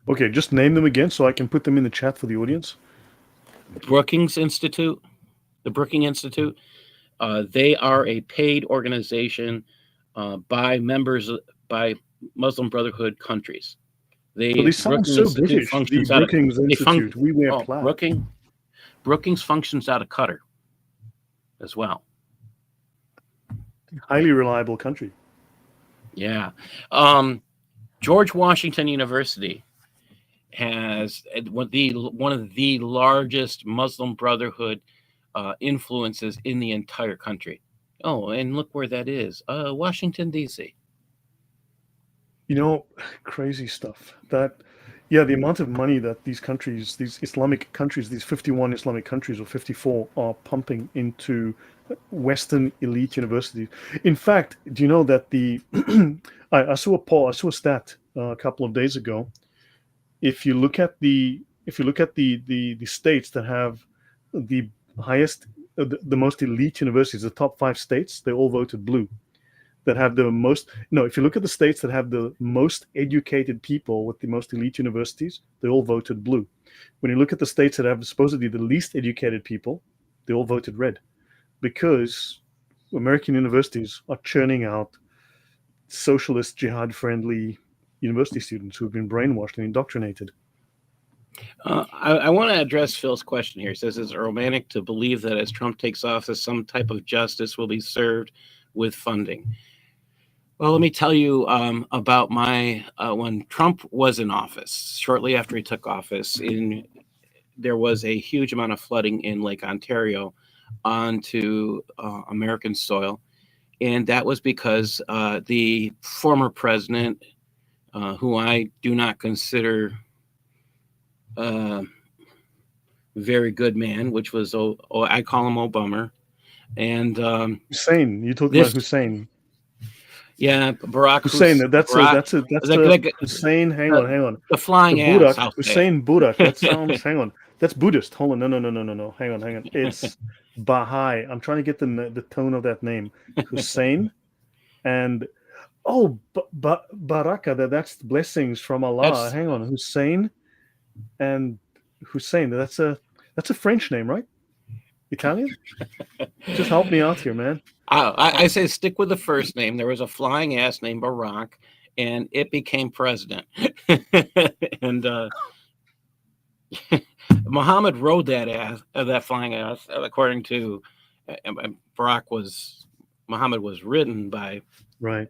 Okay, just name them again so I can put them in the chat for the audience. Brookings Institute, the Brookings Institute. They are a paid organization by Muslim Brotherhood countries. But they sound so British. The Brookings Institute. We wear plaid. Brookings functions out of Qatar as well. Highly reliable country. Yeah. George Washington University has one of the largest Muslim Brotherhood influences in the entire country. Oh, and look where that is. Washington, D.C. Crazy stuff. The amount of money that these countries, these Islamic countries, these 51 Islamic countries or 54 are pumping into Western elite universities. In fact, do you know that I saw a stat a couple of days ago. If you look at the states that have the highest, the most elite universities, the top 5 states, they all voted blue. That have the most, no, if you look at the states that have the most educated people with the most elite universities, they all voted blue. When you look at the states that have supposedly the least educated people, they all voted red, because American universities are churning out socialist, jihad-friendly university students who have been brainwashed and indoctrinated. I want to address Phil's question here. He says, is it romantic to believe that as Trump takes office, some type of justice will be served with funding? Well, let me tell you about my when Trump was in office. Shortly after he took office, there was a huge amount of flooding in Lake Ontario onto American soil, and that was because the former president, who I do not consider a very good man, which was I call him Obama, and Hussein, you talking about this Hussein? yeah, Barack Hussein, Barack that's a the, Hussein. Hang the, on, hang on. the The flying ass. Burak, I'll say Hussein Burak. That it. sounds. Hang on, that's Buddhist. Hold on, no. Hang on, hang on. It's Baha'i. I'm trying to get the tone of that name. Hussein and oh, Baraka. That's blessings from Allah. That's Hang on, Hussein and Hussein. That's a French name, right? Italian? Just help me out here, man. I say stick with the first name. There was a flying ass named Barack, and it became president. And Muhammad rode that ass, that flying ass, according to Muhammad was ridden by Right.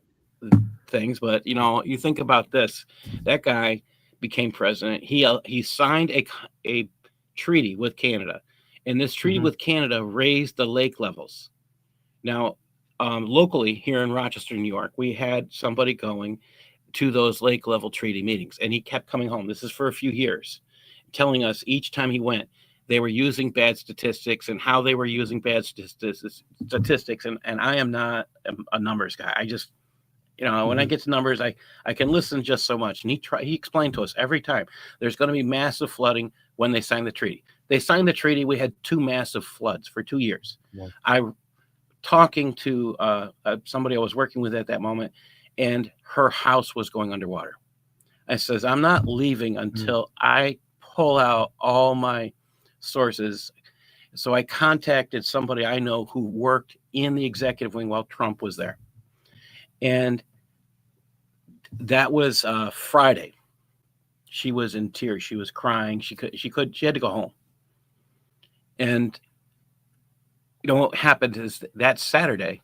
things. But you think about this: that guy became president. He signed a treaty with Canada, and this treaty Mm-hmm. with Canada raised the lake levels. Now, locally here in Rochester, New York, we had somebody going to those lake level treaty meetings, and he kept coming home. This is for a few years, telling us each time he went, they were using bad statistics and how they were using bad statistics. And I am not a numbers guy. I just, when I get to numbers, I can listen just so much. And he explained to us every time there's going to be massive flooding when they signed the treaty. They signed the treaty. We had 2 massive floods for 2 years. Wow. I talking to somebody I was working with at that moment, and her house was going underwater. I says, I'm not leaving until I pull out all my sources. So I contacted somebody I know who worked in the executive wing while Trump was there. And that was Friday. She was in tears. She was crying. She had to go home. And what happened is that Saturday,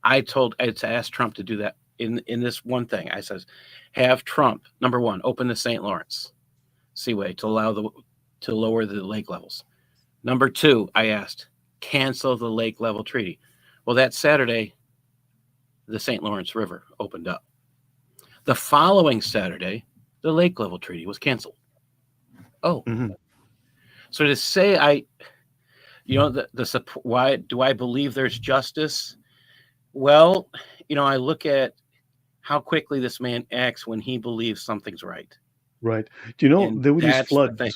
I asked Trump to do that in this one thing. I says, have Trump, number one, open the St. Lawrence Seaway to lower the lake levels. Number 2, I asked, cancel the lake level treaty. Well, that Saturday, the St. Lawrence River opened up. The following Saturday, the lake level treaty was canceled. Oh, so to say why do I believe there's justice? Well, I look at how quickly this man acts when he believes something's right. Right. Do you know And there were these that's the thing.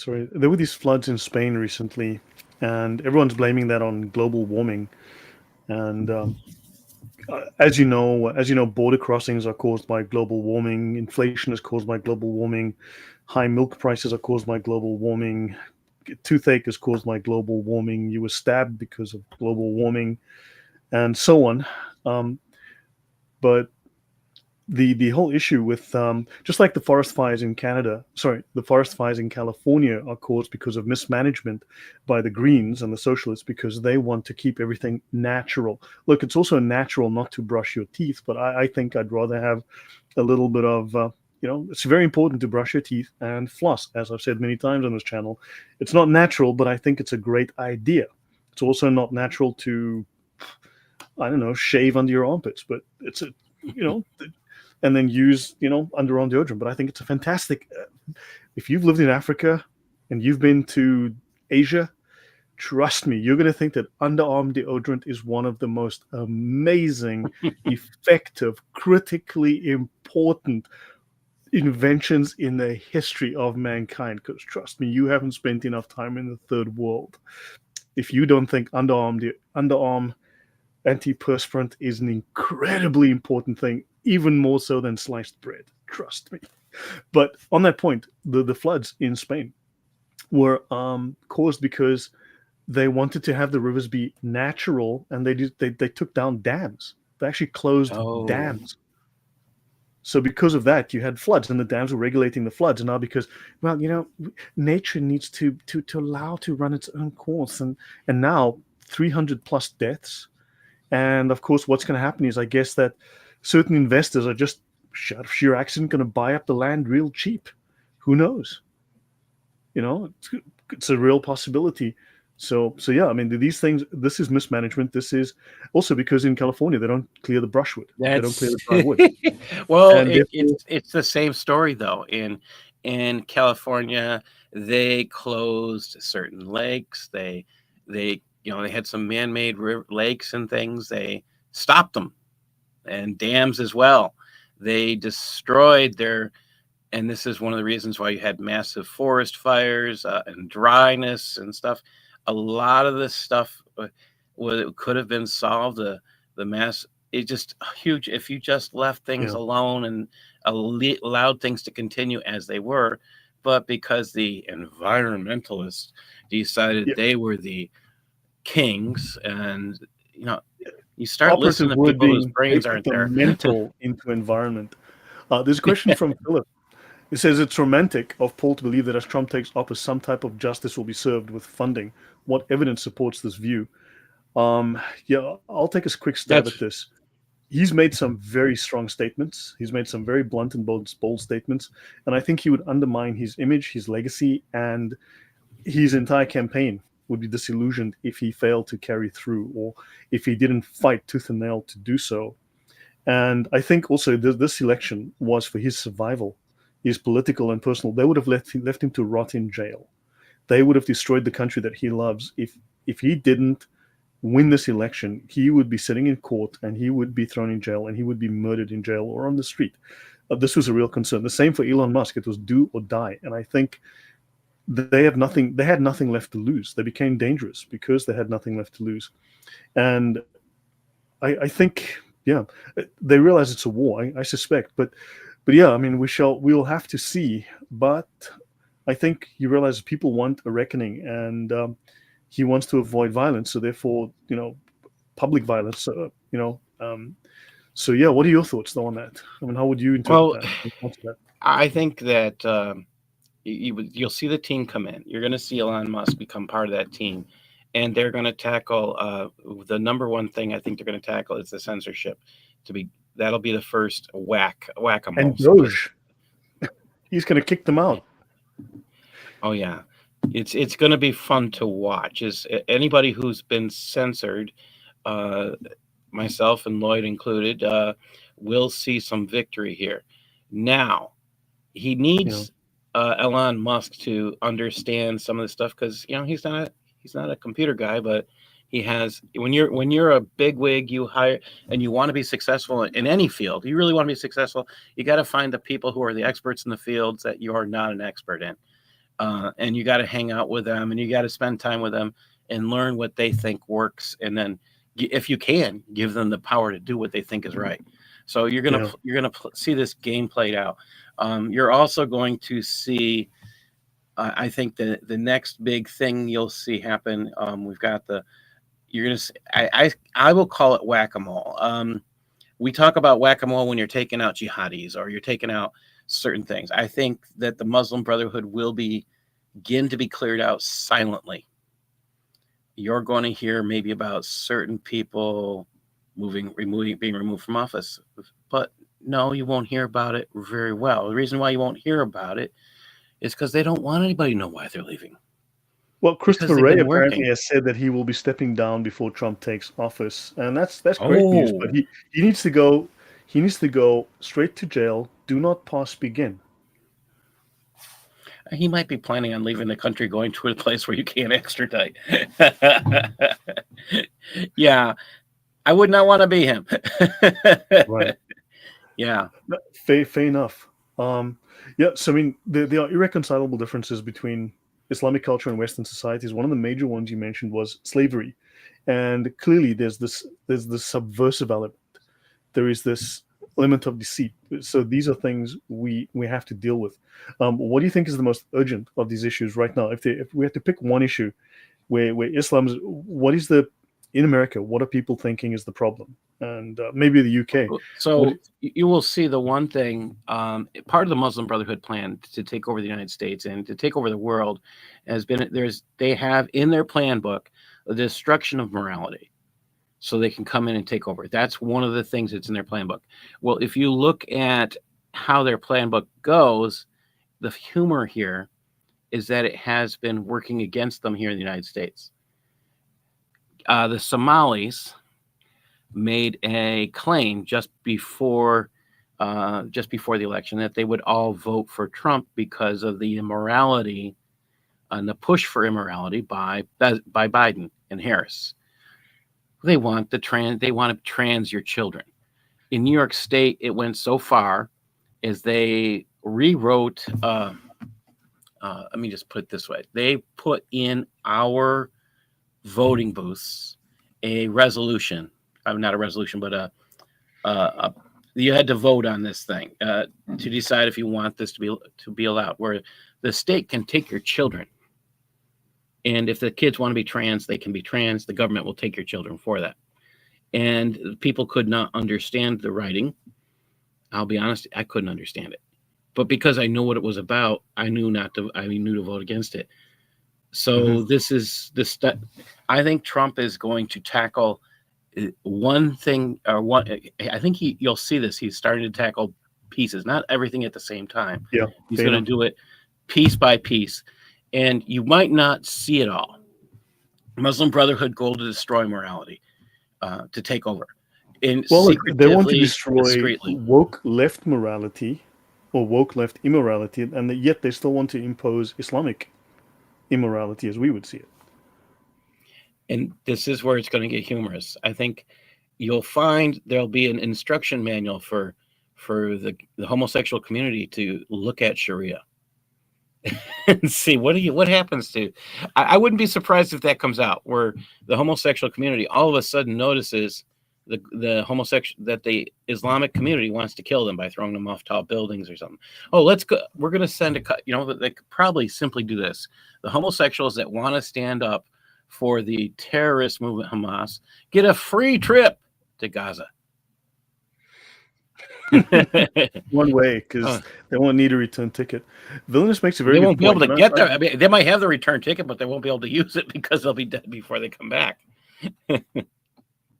floods? There were these floods in Spain recently, and everyone's blaming that on global warming. And as you know, border crossings are caused by global warming. Inflation is caused by global warming. High milk prices are caused by global warming. Toothache is caused by global warming. You were stabbed because of global warming, and so on. But the whole issue with just like the forest fires in the forest fires in California are caused because of mismanagement by the Greens and the Socialists because they want to keep everything natural. Look, it's also natural not to brush your teeth, but I think I'd rather have a little bit of it's very important to brush your teeth and floss, as I've said many times on this channel. It's not natural, but I think it's a great idea. It's also not natural to, I don't know, shave under your armpits, but it's a, and then use, underarm deodorant. But I think it's a fantastic, if you've lived in Africa and you've been to Asia, trust me, you're going to think that underarm deodorant is one of the most amazing, effective, critically important inventions in the history of mankind. Because trust me, you haven't spent enough time in the third world if you don't think underarm antiperspirant is an incredibly important thing, even more so than sliced bread. Trust me. But on that point, the floods in Spain were caused because they wanted to have the rivers be natural, and they took down dams. They actually closed dams. So because of that, you had floods, and the dams were regulating the floods. And now because, well, nature needs to allow to run its own course, and now 300 plus deaths. And of course, what's going to happen is, I guess, that certain investors are just out of sheer accident going to buy up the land real cheap. Who knows? It's a real possibility. So yeah, I mean, these things. This is mismanagement. This is also because in California they don't clear the brushwood. They don't clear That's the dry wood, well, and therefore, it's the same story though. In California, they closed certain lakes. They they had some man-made lakes and things. They stopped them, and dams as well. They destroyed their, and this is one of the reasons why you had massive forest fires and dryness and stuff. A lot of this stuff could have been solved. The mass, it just huge if you just left things yeah, alone and allowed things to continue as they were. But because the environmentalists decided yeah. they were the kings, and you know, you start listening Operative to word people whose being they brains put aren't the there. mental into environment. There's a question from Philip. It says it's romantic of Paul to believe that as Trump takes office, some type of justice will be served with funding. What evidence supports this view? Yeah, I'll take a quick stab at That's this. He's made some very strong statements. He's made some very blunt and bold statements, and I think he would undermine his image, his legacy, and his entire campaign would be disillusioned if he failed to carry through, or if he didn't fight tooth and nail to do so. And I think also this election was for his survival, his political and personal. They would have left him to rot in jail. They would have destroyed the country that he loves if he didn't win this election. He would be sitting in court, and he would be thrown in jail, and he would be murdered in jail or on the street. This was a real concern. The same for Elon Musk. It was do or die. And I think they have nothing. They had nothing left to lose. They became dangerous because they had nothing left to lose. And I think, yeah, they realize it's a war. I suspect, but yeah, I mean, we'll have to see. But I think he realizes people want a reckoning, and he wants to avoid violence. So therefore, public violence. So yeah, what are your thoughts though on that? I mean, how would you interpret well, that? What's that? I think that you'll see the team come in. You're going to see Elon Musk become part of that team, and they're going to tackle the number one thing I think they're going to tackle is the censorship. That'll be the first whack-a-mole, And so to. Doge, he's going to kick them out. Oh yeah, it's going to be fun to watch. Is anybody who's been censored, uh, myself and Lloyd included, will see some victory here. Now he You know, needs Elon Musk to understand some of the stuff because he's not a computer guy, but he has when you're a big wig, you hire and you want to be successful in any field. You really want to be successful. You got to find the people who are the experts in the fields that you are not an expert in, and you got to hang out with them and you got to spend time with them and learn what they think works, and then if you can give them the power to do what they think is right. So yeah, see this game played out. You're also going to see, I think the next big thing you'll see happen. We've got you're gonna see, I will call it whack-a-mole. We talk about whack-a-mole when you're taking out jihadis or you're taking out certain things. I think that the Muslim Brotherhood will begin to be cleared out silently. You're going to hear maybe about certain people being removed from office, but no, you won't hear about it very well. The reason why you won't hear about it is because they don't want anybody to know why they're leaving well, because Christopher they've Wray been apparently working. has said that he will be stepping down before Trump takes office, and that's great news. But Oh, he needs to go. He needs to go straight to jail. Do not pass begin. he might be planning on leaving the country, going to a place where you can't extradite. Yeah, I would not want to be him. Right. Yeah. Fair enough. Yeah. So I mean, there are irreconcilable differences between Islamic culture and Western societies. One of the major ones you mentioned was slavery, and clearly there's this subversive element. There is this element of deceit. So these are things we have to deal with. What do you think is the most urgent of these issues right now? If we have to pick one issue where Islam's, what is in America, what are people thinking is the problem? And maybe the UK. So you will see the one thing, part of the Muslim Brotherhood plan to take over the United States and to take over the world has been they have in their plan book the destruction of morality, so they can come in and take over. That's one of the things that's in their plan book. Well, if you look at how their plan book goes, the humor here is that it has been working against them here in the United States. The Somalis made a claim just before the election that they would all vote for Trump because of the immorality and the push for immorality by Biden and Harris. They want to trans your children. In New York State, it went so far as they rewrote. Let me just put it this way: they put in our voting booths a resolution. Not a resolution, but you had to vote on this thing to decide if you want this to be allowed. Where the state can take your children, and if the kids want to be trans, they can be trans. The government will take your children for that. And people could not understand the writing. I'll be honest, I couldn't understand it. But because I know what it was about, I knew to vote against it. So this is the step. I think Trump is going to tackle one thing, or one. I think you'll see this. He's starting to tackle pieces, not everything at the same time. Yeah, he's going to do it piece by piece, and you might not see it all. Muslim Brotherhood goal to destroy morality, to take over. They want to destroy woke left morality or woke left immorality, and yet they still want to impose Islamic immorality as we would see it. And this is where it's going to get humorous. I think you'll find there'll be an instruction manual for the homosexual community to look at Sharia and see what happens to. I wouldn't be surprised if that comes out, where the homosexual community all of a sudden notices the homosexual that the Islamic community wants to kill them by throwing them off tall buildings or something. Oh, let's go. We're going to send they could probably simply do this. The homosexuals that want to stand up for the terrorist movement Hamas get a free trip to Gaza. One way, because they won't need a return ticket. Villainous makes a very they good won't be point. able to get there. I mean, they might have the return ticket, but they won't be able to use it because they'll be dead before they come back.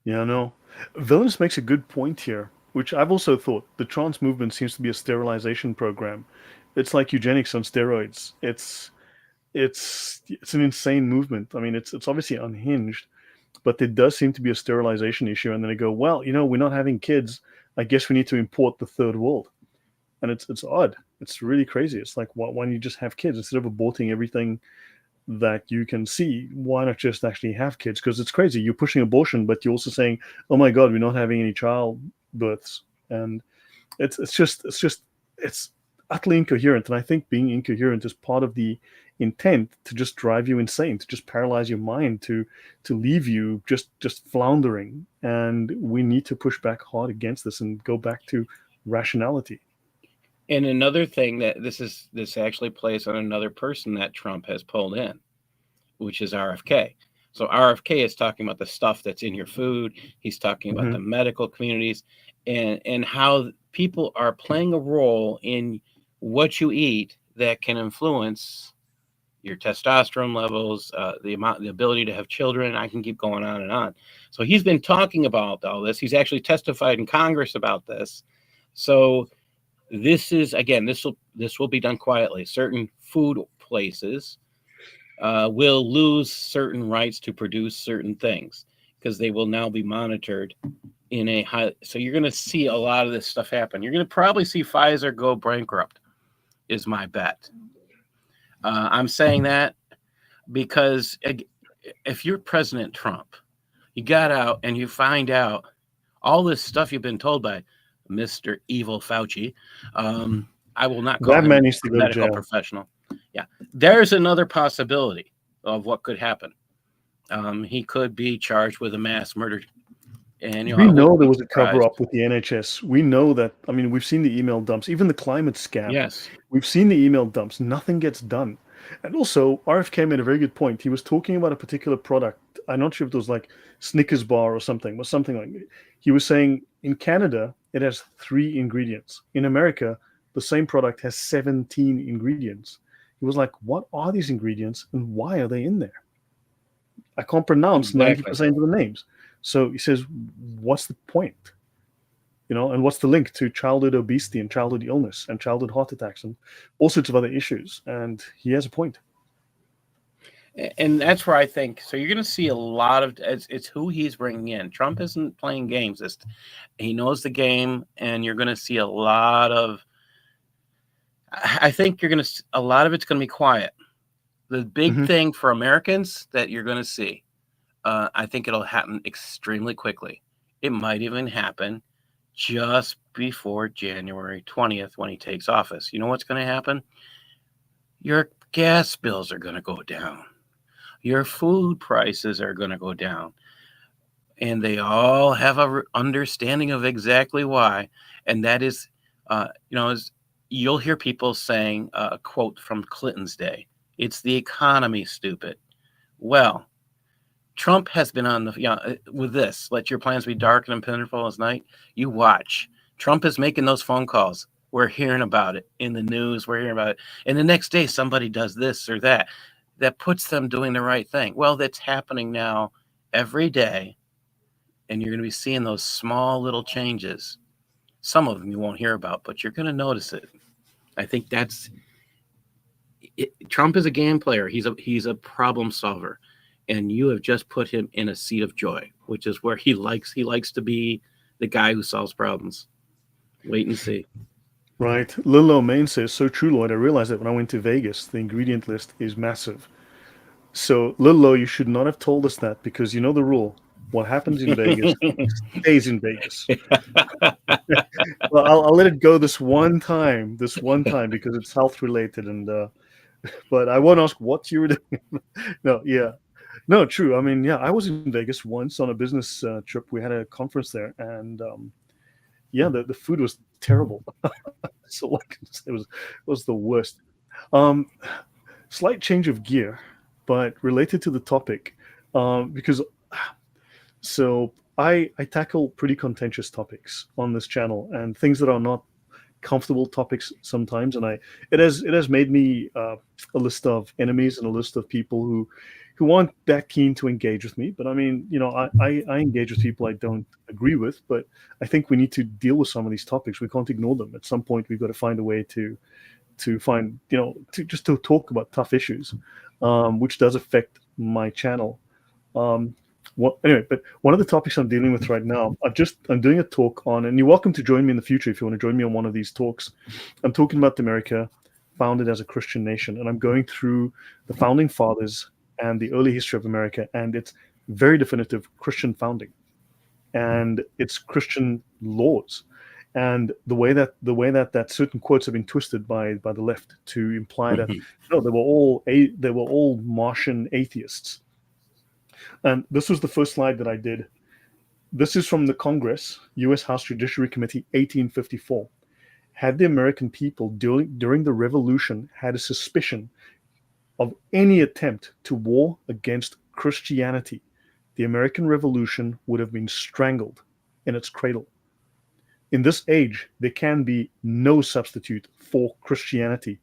Yeah, I know. Villainous makes a good point here, which I've also thought. The trans movement seems to be a sterilization program. It's like eugenics on steroids. It's an insane movement. I mean, it's obviously unhinged, but there does seem to be a sterilization issue. And then they go, well, we're not having kids. I guess we need to import the third world. And it's odd. It's really crazy. It's like, why don't you just have kids instead of aborting everything that you can see? Why not just actually have kids? Because it's crazy. You're pushing abortion, but you're also saying, oh my God, we're not having any child births. And it's utterly incoherent. And I think being incoherent is part of the intent to just drive you insane, to just paralyze your mind, to leave you just floundering. And we need to push back hard against this and go back to rationality. And another thing that this actually plays on another person that Trump has pulled in, which is RFK. So RFK is talking about the stuff that's in your food. He's talking about the medical communities and how people are playing a role in what you eat that can influence your testosterone levels, the ability to have children. I can keep going on and on. So he's been talking about all this. He's actually testified in Congress about this. So this will be done quietly. Certain food places will lose certain rights to produce certain things because they will now be monitored in a high. So you're going to see a lot of this stuff happen. You're going to probably see Pfizer go bankrupt, is my bet. I'm saying that because if you're President Trump, you got out and you find out all this stuff you've been told by Mr. Evil Fauci. I will not call him a medical professional. Yeah, there's another possibility of what could happen. He could be charged with a mass murder. And we know there was a cover-up with the NHS. We know that. I mean, we've seen the email dumps, even the climate scam. Yes, we've seen the email dumps. Nothing gets done. And also, RFK made a very good point. He was talking about a particular product. I'm not sure if it was like Snickers bar or something, but something like that. He was saying in Canada, it has 3 ingredients. In America, the same product has 17 ingredients. He was like, what are these ingredients and why are they in there? I can't pronounce Exactly. 90% of the names. So he says, what's the point? And what's the link to childhood obesity and childhood illness and childhood heart attacks and all sorts of other issues? And he has a point. And that's where I think, so you're going to see a lot of, it's who he's bringing in. Trump isn't playing games. He knows the game, and you're going to see a lot of, I think a lot of it's going to be quiet. The big thing for Americans that you're going to see, I think it'll happen extremely quickly. It might even happen just before January 20th when he takes office. You know what's going to happen? Your gas bills are going to go down. Your food prices are going to go down. And they all have a understanding of exactly why. And that is, you'll hear people saying a quote from Clinton's day. It's the economy, stupid. Well, Trump has been on with this, let your plans be dark and impenetrable as night. You watch. Trump is making those phone calls. We're hearing about it in the news. We're hearing about it. And the next day, somebody does this or that. That puts them doing the right thing. Well, that's happening now every day. And you're going to be seeing those small little changes. Some of them you won't hear about, but you're going to notice it. I think that's it. Trump is a game player. He's a problem solver. And you have just put him in a seat of joy, which is where he likes to be the guy who solves problems. Wait and see. Right. Lilo Main says, so true, Lloyd. I realized that when I went to Vegas, the ingredient list is massive. So, Lilo, you should not have told us that because you know the rule. What happens in Vegas stays in Vegas. Well, I'll let it go this one time because it's health related. But I won't ask what you were doing. No, true. I mean, yeah, I was in Vegas once on a business trip. We had a conference there, and the food was terrible. So like it was the worst. Slight change of gear, but related to the topic, because so I tackle pretty contentious topics on this channel and things that are not comfortable topics sometimes, and it has made me a list of enemies and a list of people who aren't that keen to engage with me. But I mean, I engage with people I don't agree with, but I think we need to deal with some of these topics. We can't ignore them. At some point, we've got to find a way to find, to talk about tough issues, which does affect my channel. Anyway, but one of the topics I'm dealing with right now, I'm doing a talk on, and you're welcome to join me in the future if you want to join me on one of these talks. I'm talking about America, founded as a Christian nation, and I'm going through the founding fathers and the early history of America, and it's very definitive Christian founding, and it's Christian laws, and the way that certain quotes have been twisted by the left to imply that no, they were all Martian atheists. And this was the first slide that I did. This is from the Congress, U.S. House Judiciary Committee, 1854. Had the American people during the Revolution had a suspicion of any attempt to war against Christianity, the American Revolution would have been strangled in its cradle. In this age, there can be no substitute for Christianity.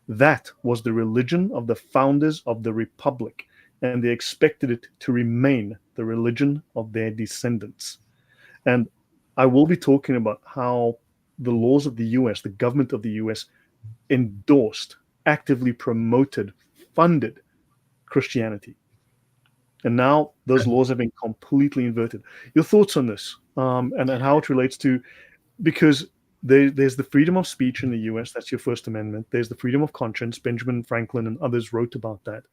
That was the religion of the founders of the Republic, and they expected it to remain the religion of their descendants. And I will be talking about how the laws of the US, the government of the US, endorsed, actively promoted, funded Christianity. And now those laws have been completely inverted. Your thoughts on this, and how it relates to, because there's the freedom of speech in the US, that's your First Amendment. There's the freedom of conscience. Benjamin Franklin and others wrote about that.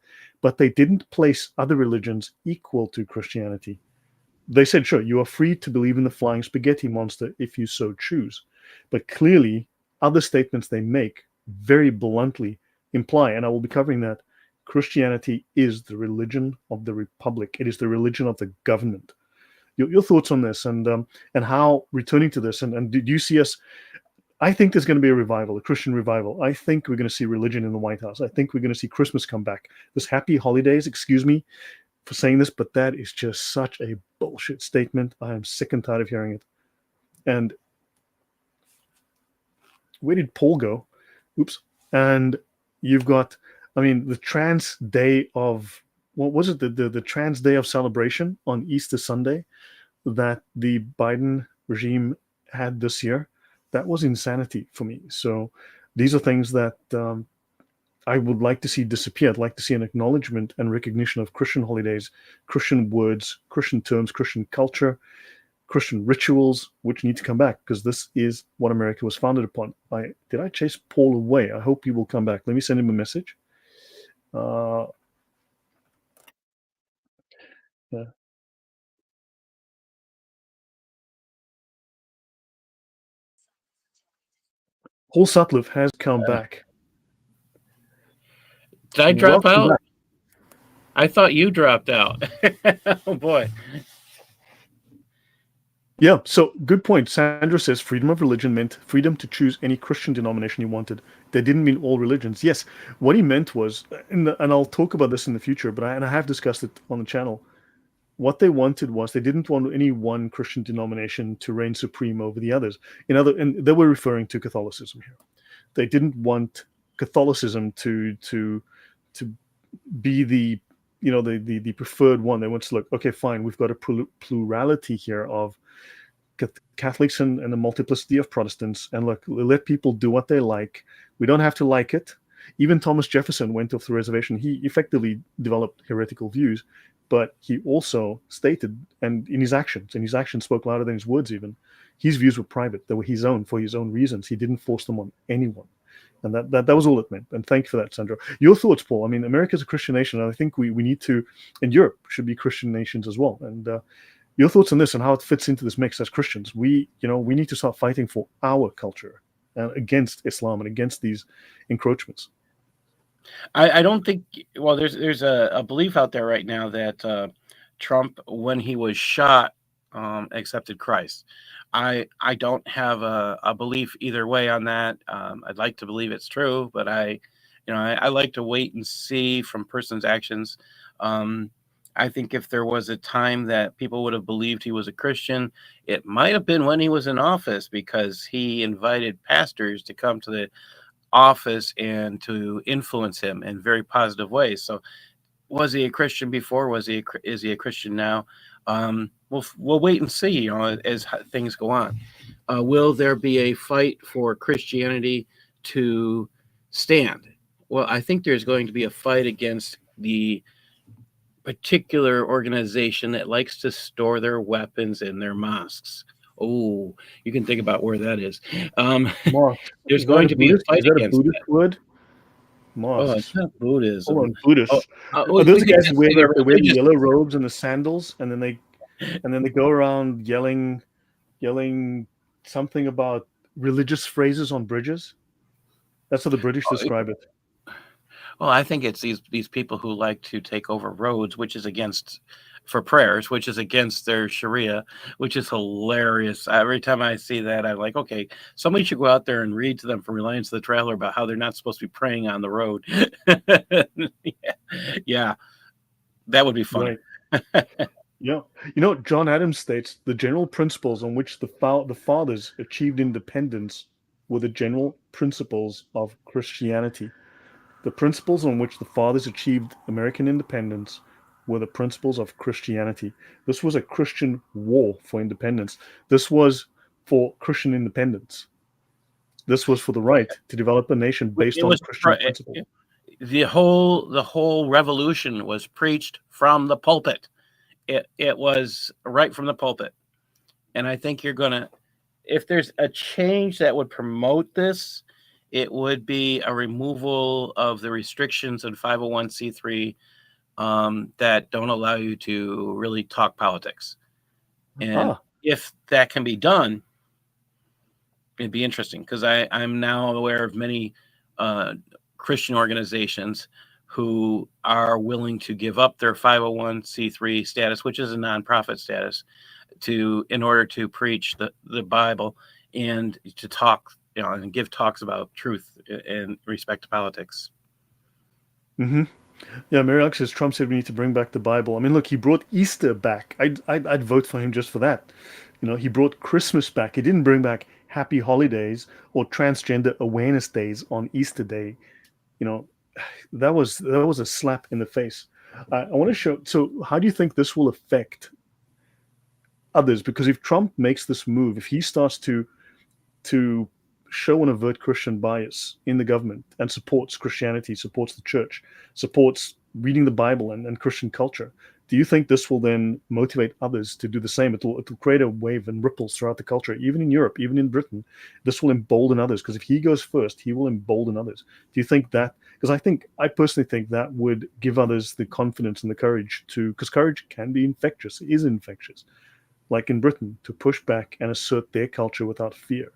But they didn't place other religions equal to Christianity. They said, sure, you are free to believe in the flying spaghetti monster if you so choose. But clearly, other statements they make very bluntly imply, and I will be covering that, Christianity is the religion of the Republic. It is the religion of the government. Your thoughts on this, and how, returning to this, and do you see us, I think there's going to be a revival, a Christian revival. I think we're going to see religion in the White House. I think we're going to see Christmas come back. This happy holidays, excuse me for saying this, but that is just such a bullshit statement. I am sick and tired of hearing it. And where did Paul go? Oops. And you've got, I mean, the trans day of, what was it? The trans day of celebration on Easter Sunday that the Biden regime had this year. That was insanity for me. So these are things that I would like to see disappear. I'd like to see an acknowledgement and recognition of Christian holidays, Christian words, Christian terms, Christian culture, Christian rituals, which need to come back, because this is what America was founded upon. Did I chase Paul away? I hope he will come back. Let me send him a message. Yeah. Paul Sutliff has come back. Did I drop Welcome out? back. I thought you dropped out. Oh boy. Yeah, so good point. Sandra says freedom of religion meant freedom to choose any Christian denomination you wanted. They didn't mean all religions. Yes, what he meant was, and I'll talk about this in the future, but I have discussed it on the channel. What they wanted was they didn't want any one Christian denomination to reign supreme over the others. And they were referring to Catholicism here. They didn't want Catholicism to be the the preferred one. They want to look, okay, fine, we've got a plurality here of Catholics and the multiplicity of Protestants, and look, let people do what they like. We don't have to like it. Even Thomas Jefferson went off the reservation. He effectively developed heretical views, but he also stated, and in his actions spoke louder than his words even, his views were private. They were his own, for his own reasons. He didn't force them on anyone. And that was all it meant. And thank you for that, Sandra. Your thoughts, Paul? I mean, America's a Christian nation, and I think we need to, and Europe should be Christian nations as well. And your thoughts on this and how it fits into this mix as Christians? We need to start fighting for our culture and against Islam and against these encroachments. I don't think. Well, there's a belief out there right now that Trump, when he was shot, accepted Christ. I don't have a belief either way on that. I'd like to believe it's true, but I like to wait and see from person's actions. I think if there was a time that people would have believed he was a Christian, it might have been when he was in office, because he invited pastors to come to the office and to influence him in very positive ways. So was he a Christian before? Is he a Christian now? We'll wait and see, as things go on. Will there be a fight for Christianity to stand? Well, I think there's going to be a fight against the particular organization that likes to store their weapons in their mosques. Oh, you can think about where that is. There's going to be a fight against that. Buddhist word? Oh, it's not Buddhism. Hold on, Buddhists. Are those the guys who wear the yellow robes and the sandals, and then they go around yelling something about religious phrases on bridges? That's how the British describe it. Well, I think it's these people who like to take over roads, which is for prayers, which is against their Sharia, which is hilarious. Every time I see that, I'm like, okay, somebody should go out there and read to them from Reliance the Traveler about how they're not supposed to be praying on the road. Yeah, that would be fun. Right. Yeah. John Adams states the general principles on which the fathers achieved independence were the general principles of Christianity. The principles on which the fathers achieved American independence were the principles of Christianity. This was a Christian war for independence. This was for Christian independence. This was for the right to develop a nation based on Christian principles. The whole revolution was preached from the pulpit. It was right from the pulpit. And I think if there's a change that would promote this, it would be a removal of the restrictions in 501c3 that don't allow you to really talk politics. And if that can be done, it'd be interesting, because I'm now aware of many Christian organizations who are willing to give up their 501c3 status, which is a nonprofit status, in order to preach the Bible and to talk and give talks about truth and respect to politics. Hmm. Yeah, Mary Alex says Trump said we need to bring back the Bible. I mean, look, he brought Easter back. I'd vote for him just for that. He brought Christmas back. He didn't bring back Happy Holidays or Transgender Awareness Days on Easter Day. You know, that was a slap in the face. I want to show. So, how do you think this will affect others? Because if Trump makes this move, if he starts to show an overt Christian bias in the government and supports Christianity, supports the church, supports reading the Bible and Christian culture, do you think this will then motivate others to do the same? It'll create a wave and ripples throughout the culture, even in Europe, even in Britain. This will embolden others because if he goes first, he will embolden others. Do you think that? Because I personally think that would give others the confidence and the courage because courage can be infectious, is infectious, like in Britain, to push back and assert their culture without fear.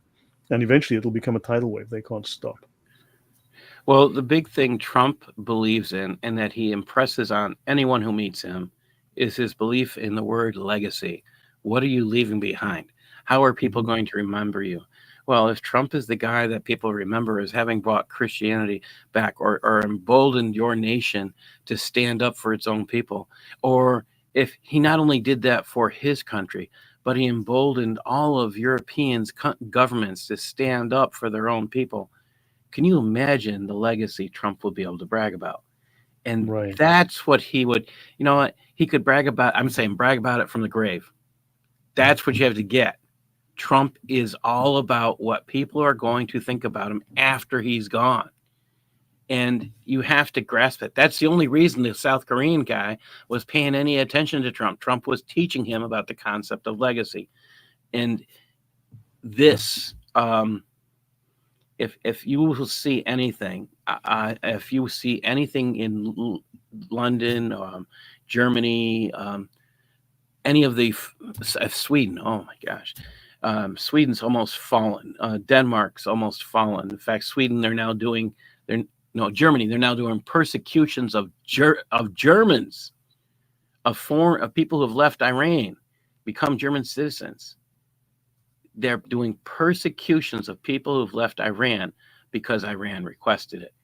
And eventually it'll become a tidal wave they can't stop. Well, the big thing Trump believes in and that he impresses on anyone who meets him is his belief in the word legacy. What are you leaving behind? How are people going to remember you? Well, if Trump is the guy that people remember as having brought Christianity back or emboldened your nation to stand up for its own people, or if he not only did that for his country, but he emboldened all of Europeans' governments to stand up for their own people, can you imagine the legacy Trump will be able to brag about? And Right. that's what he would, what he could brag about. I'm saying brag about it from the grave. That's what you have to get. Trump is all about what people are going to think about him after he's gone. And you have to grasp it. That's the only reason the South Korean guy was paying any attention to Trump. Trump was teaching him about the concept of legacy. And this, if you will see anything, if you see anything in London, Germany, any of the Sweden, oh my gosh, Sweden's almost fallen. Denmark's almost fallen. In fact, Sweden, Germany, they're now doing persecutions of Germans, of people who have left Iran, become German citizens. They're doing persecutions of people who've left Iran because Iran requested it.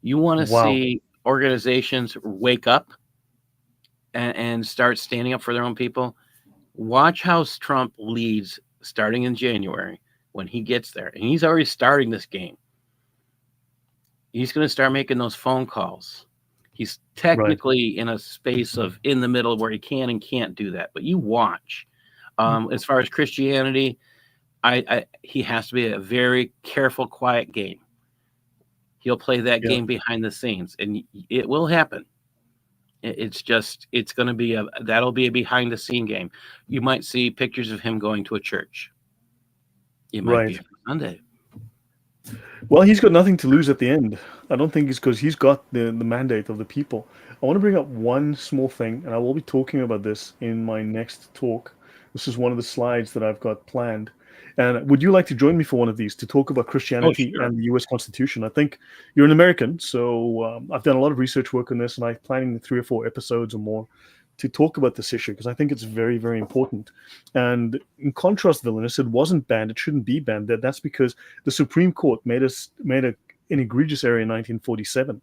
You want to see organizations wake up and start standing up for their own people? Watch how Trump leads starting in January when he gets there. And he's already starting this game. He's going to start making those phone calls. He's technically in a space of in the middle where he can and can't do that. But you watch. As far as Christianity, he has to be a very careful, quiet game. He'll play that game behind the scenes, and it will happen. It's going to be that'll be a behind the scene game. You might see pictures of him going to a church. It might be every Sunday. Well, he's got nothing to lose at the end. I don't think it's because he's got the mandate of the people. I want to bring up one small thing, and I will be talking about this in my next talk. This is one of the slides that I've got planned. And would you like to join me for one of these to talk about Christianity and the U.S. Constitution? I think you're an American, so I've done a lot of research work on this, and I'm planning 3 or 4 episodes or more to talk about this issue because I think it's very, very important. And in contrast, Villainous, it wasn't banned. It shouldn't be banned. That's because the Supreme Court made an egregious error in 1947.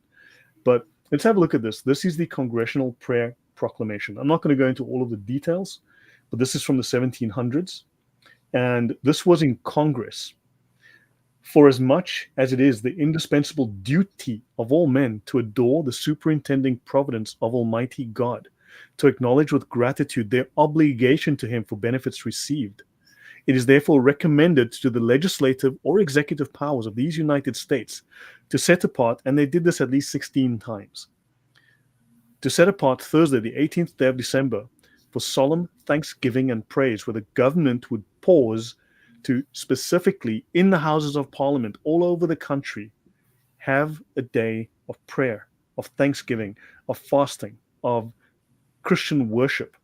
But let's have a look at this. This is the Congressional Prayer Proclamation. I'm not going to go into all of the details, but this is from the 1700s. And this was in Congress. For as much as it is the indispensable duty of all men to adore the superintending providence of Almighty God, to acknowledge with gratitude their obligation to him for benefits received, it is therefore recommended to the legislative or executive powers of these United States to set apart, and they did this at least 16 times, to set apart Thursday, the 18th day of December, for solemn thanksgiving and praise, where the government would pause to specifically, in the Houses of Parliament all over the country, have a day of prayer, of thanksgiving, of fasting, of Christian worship,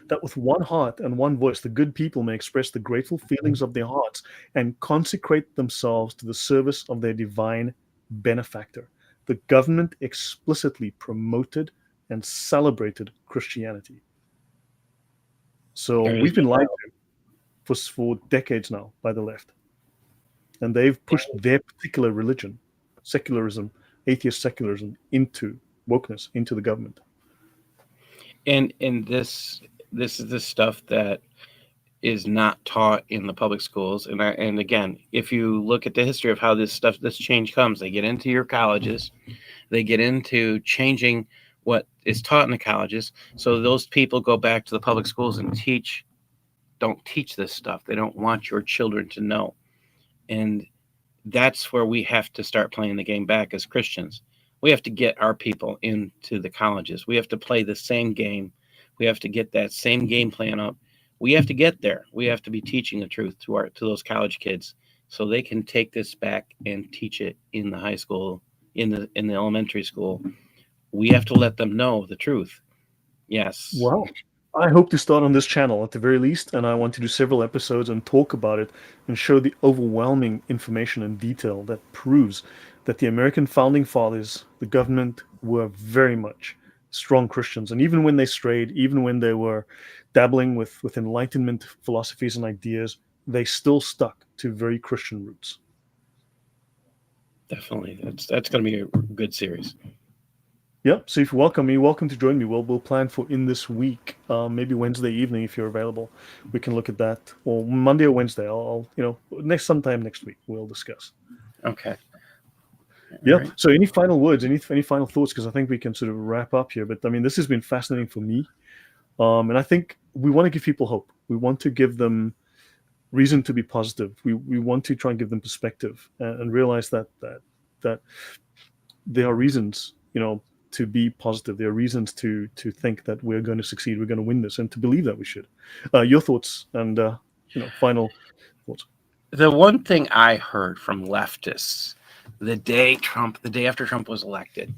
that with one heart and one voice the good people may express the grateful feelings of their hearts and consecrate themselves to the service of their divine benefactor. The government explicitly promoted and celebrated Christianity. So we've been lied to for decades now by the left. and they've pushed their particular religion, secularism, atheist secularism, into wokeness, into the government. And this is the stuff that is not taught in the public schools. And again, if you look at the history of how this change comes, they get into your colleges, they get into changing what is taught in the colleges. So those people go back to the public schools and don't teach this stuff. They don't want your children to know. And that's where we have to start playing the game back as Christians. We have to get our people into the colleges. We have to play the same game. We have to get that same game plan up. We have to get there. We have to be teaching the truth to those college kids so they can take this back and teach it in the high school, in the elementary school. We have to let them know the truth. Yes. Well, I hope to start on this channel at the very least, and I want to do several episodes and talk about it and show the overwhelming information and detail that proves that the American founding fathers, the government, were very much strong Christians. And even when they strayed, even when they were dabbling with Enlightenment philosophies and ideas, they still stuck to very Christian roots. Definitely. That's going to be a good series. Yeah, so if you're welcome to join me. We'll plan for in this week, maybe Wednesday evening if you're available. We can look at that, or Monday or Wednesday. I'll sometime next week we'll discuss. Okay. Yeah. Right. So any final words, any final thoughts? Because I think we can sort of wrap up here. But I mean, this has been fascinating for me, and I think we want to give people hope. We want to give them reason to be positive. We want to try and give them perspective and realize that there are reasons, to be positive. There are reasons to think that we're going to succeed, we're going to win this, and to believe that we should. Your thoughts and final thoughts. The one thing I heard from leftists the day after Trump was elected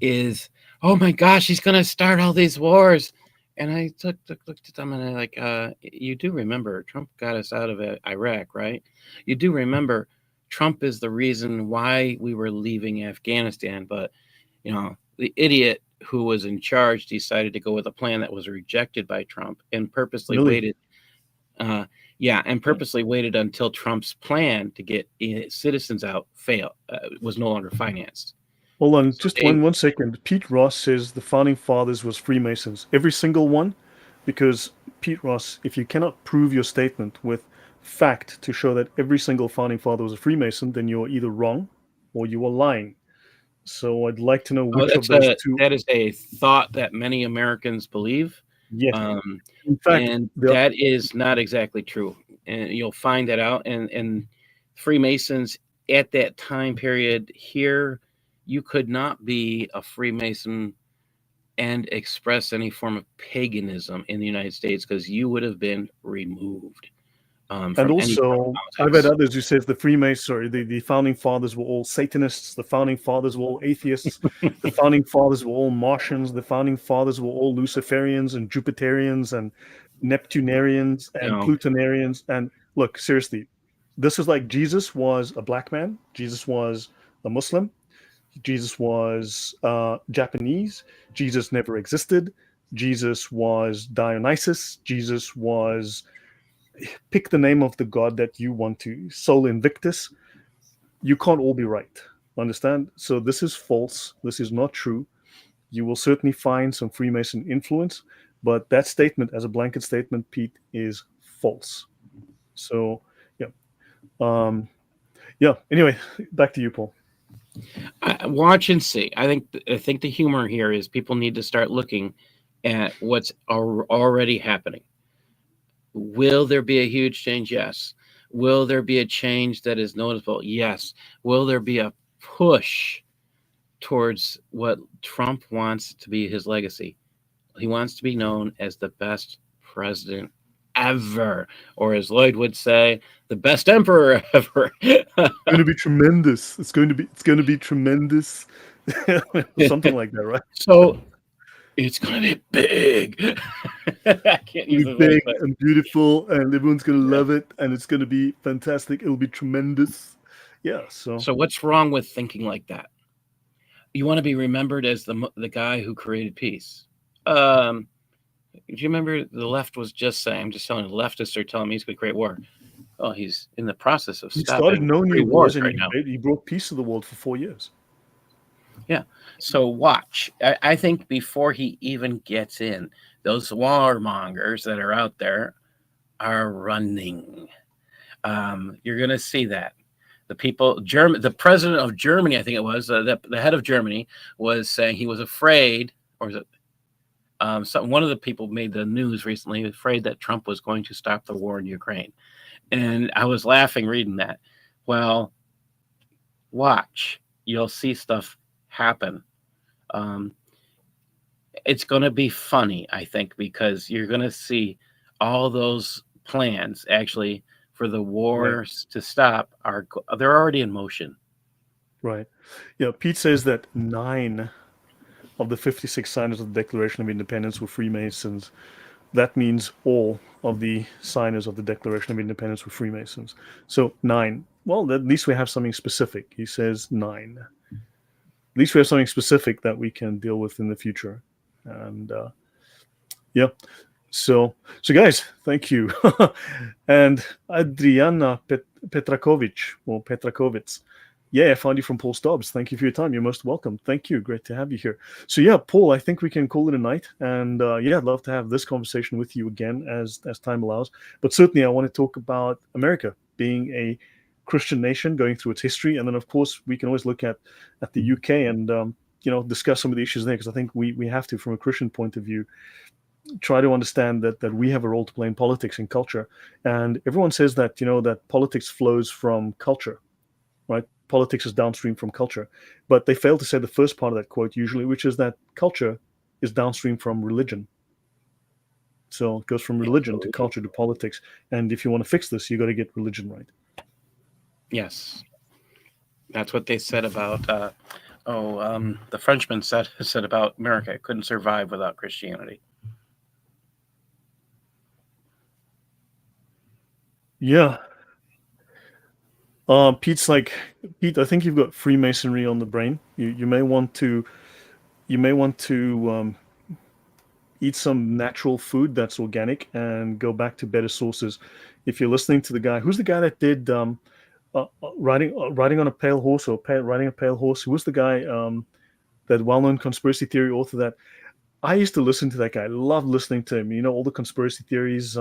is, "Oh my gosh, he's going to start all these wars." And I looked at them and I like, you do remember Trump got us out of Iraq, right? You do remember Trump is the reason why we were leaving Afghanistan, but the idiot who was in charge decided to go with a plan that was rejected by Trump and purposely waited. Purposely waited until Trump's plan to get citizens out was no longer financed. Hold on, just one second. Pete Ross says the founding fathers was Freemasons. Every single one, because Pete Ross, if you cannot prove your statement with fact to show that every single founding father was a Freemason, then you're either wrong or you are lying. So I'd like to know which of those two. That is a thought that many Americans believe. Yes. In fact, and that is not exactly true. And you'll find that out. And Freemasons at that time period here, you could not be a Freemason and express any form of paganism in the United States because you would have been removed. And also, I've had others who says the the founding fathers were all Satanists, the founding fathers were all atheists, the founding fathers were all Martians, the founding fathers were all Luciferians and Jupiterians and Neptunarians and Plutonarians. And look, seriously, this is like Jesus was a black man, Jesus was a Muslim, Jesus was Japanese, Jesus never existed, Jesus was Dionysus, Jesus was... Pick the name of the god that you want to. Sol Invictus. You can't all be right. Understand? So this is false. This is not true. You will certainly find some Freemason influence, but that statement as a blanket statement, Pete, is false. So, Anyway, back to you, Paul. Watch and see. I think the humor here is people need to start looking at what's already happening. Will there be a huge change? Yes. Will there be a change that is noticeable? Yes. Will there be a push towards what Trump wants to be his legacy? He wants to be known as the best president ever, or as Lloyd would say, the best emperor ever. It's going to be tremendous. It's going to be tremendous. Something like that, right? So it's going to be big. I can't use it. Big and beautiful, and everyone's going to love it, and it's going to be fantastic. It'll be tremendous. Yeah. So what's wrong with thinking like that? You want to be remembered as the guy who created peace. Do you remember the left was just saying? I'm just telling you, the leftists are telling me he's going to create war. Oh, he's in the process of He started stopping no 3 new wars wars, and right now. he brought peace to the world for 4 years. Yeah. So watch. I think before he even gets in, those warmongers that are out there are running. You're going to see that. The president of Germany, I think it was, the head of Germany was saying he was afraid, or is it one of the people made the news recently, afraid that Trump was going to stop the war in Ukraine. And I was laughing reading that. Well, watch. You'll see stuff happen. Um, it's going to be funny, I think, because you're going to see all those plans actually for the wars to stop they're already in motion. Right. Yeah, Pete says that 9 of the 56 signers of the Declaration of Independence were Freemasons. That means all of the signers of the Declaration of Independence were Freemasons. So 9. Well, at least we have something specific. He says 9. At least we have something specific that we can deal with in the future. And yeah. So guys, thank you. And Adriana Petrakovic, or Petrakovitz. Yeah, I found you from Paul Stubbs. Thank you for your time. You're most welcome. Thank you. Great to have you here. So yeah, Paul, I think we can call it a night. And yeah, I'd love to have this conversation with you again as time allows. But certainly I want to talk about America being a Christian nation going through its history. And then of course we can always look at the UK and discuss some of the issues there, because I think we have to, from a Christian point of view, try to understand that we have a role to play in politics and culture. And everyone says that that politics flows from culture, right? Politics is downstream from culture, but they fail to say the first part of that quote usually, which is that culture is downstream from religion. So it goes from religion to culture to politics. And if you want to fix this, you got to get religion right. Yes, that's what they said about the Frenchman said about America. It couldn't survive without Christianity. Yeah. Pete's like, Pete, I think you've got Freemasonry on the brain. You may want to eat some natural food that's organic and go back to better sources. If you're listening to the guy, who's the guy that did riding on a pale horse, or riding a pale horse? Who was the guy, that well-known conspiracy theory author that I used to listen to? That guy, I loved listening to him. All the conspiracy theories.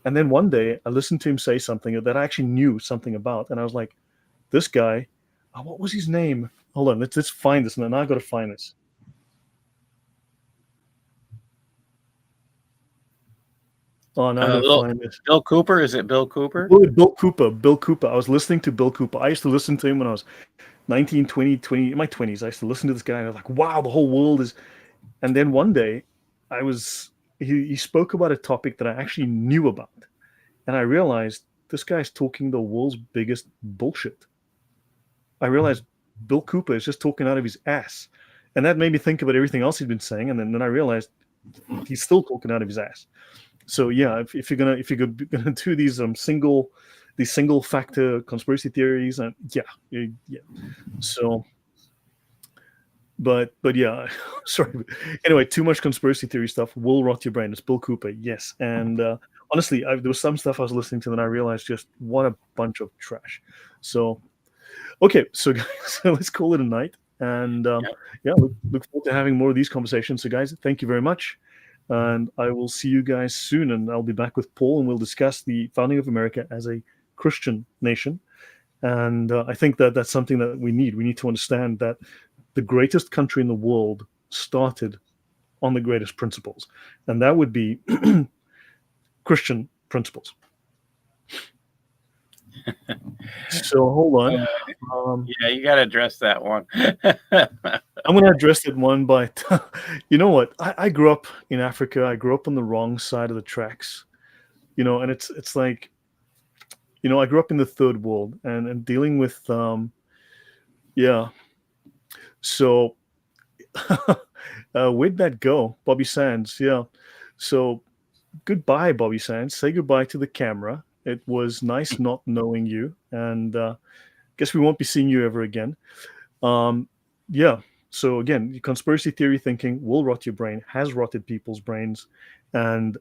And then one day I listened to him say something that I actually knew something about, and I was like, this guy, what was his name? Hold on, let's find this. And now I got to find this. Oh, now I got to find this. Bill Cooper? Is it Bill Cooper? Oh, Bill Cooper. Bill Cooper. I was listening to Bill Cooper. I used to listen to him when I was 19, 20, in my 20s. I used to listen to this guy, and I was like, wow, the whole world is. And then one day, he spoke about a topic that I actually knew about. And I realized this guy's talking the world's biggest bullshit. I realized Bill Cooper is just talking out of his ass. And that made me think about everything else he'd been saying. And then I realized he's still talking out of his ass. So yeah, if you're gonna do these single factor conspiracy theories, and yeah. So, but yeah, sorry. Anyway, too much conspiracy theory stuff will rot your brain. It's Bill Cooper, yes. And honestly, there was some stuff I was listening to, and I realized just what a bunch of trash. So, okay, so guys, let's call it a night. And look forward to having more of these conversations. So guys, thank you very much. And I will see you guys soon. And I'll be back with Paul, and we'll discuss the founding of America as a Christian nation. And I think that that's something that we need. We need to understand that the greatest country in the world started on the greatest principles. And that would be Christian principles. So hold on. Yeah, you got to address that one. I'm going to address that one, but you know what? I grew up in Africa. I grew up on the wrong side of the tracks, and it's like, I grew up in the third world and dealing with, yeah. So where'd that go? Bobby Sands. Yeah. So goodbye, Bobby Sands. Say goodbye to the camera. It was nice not knowing you, and guess we won't be seeing you ever again. Yeah. So again, conspiracy theory thinking will rot your brain, has rotted people's brains, and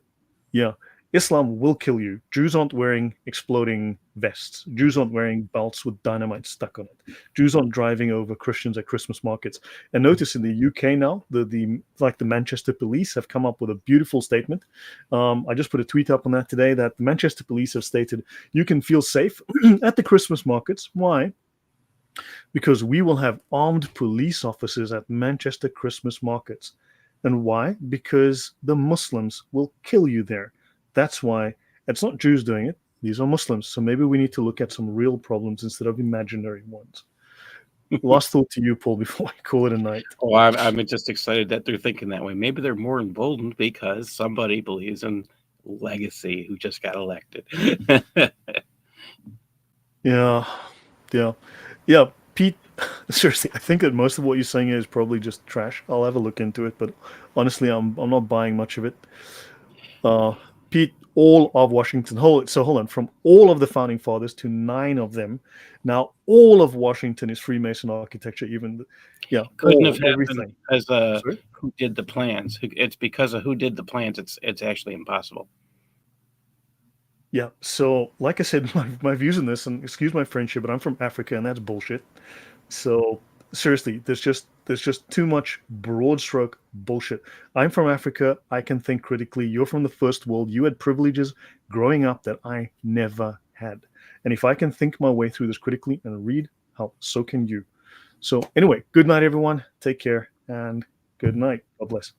yeah, Islam will kill you. Jews aren't wearing exploding vests. Jews aren't wearing belts with dynamite stuck on it. Jews aren't driving over Christians at Christmas markets. And notice in the UK now, the Manchester police have come up with a beautiful statement. I just put a tweet up on that today that the Manchester police have stated you can feel safe at the Christmas markets. Why? Because we will have armed police officers at Manchester Christmas markets. And why? Because the Muslims will kill you there. That's why. It's not Jews doing it. These are Muslims. So maybe we need to look at some real problems instead of imaginary ones. Last thought to you, Paul, before I call it a night. Oh, I'm just excited that they're thinking that way. Maybe they're more emboldened because somebody believes in legacy who just got elected. Yeah. Pete, seriously, I think that most of what you're saying is probably just trash. I'll have a look into it, but honestly, I'm not buying much of it. Pete, all of Washington, hold on, from all of the founding fathers to 9 of them, now all of Washington is Freemason architecture. Couldn't have happened everything. because who did the plans? It's because of who did the plans. It's actually impossible. Yeah. So, like I said, my views on this, and excuse my friendship, but I'm from Africa, and that's bullshit. So seriously, there's just too much broad stroke bullshit. I'm from Africa. I can think critically. You're from the first world. You had privileges growing up that I never had. And if I can think my way through this critically and read, so can you. So anyway, good night, everyone. Take care and good night. God bless.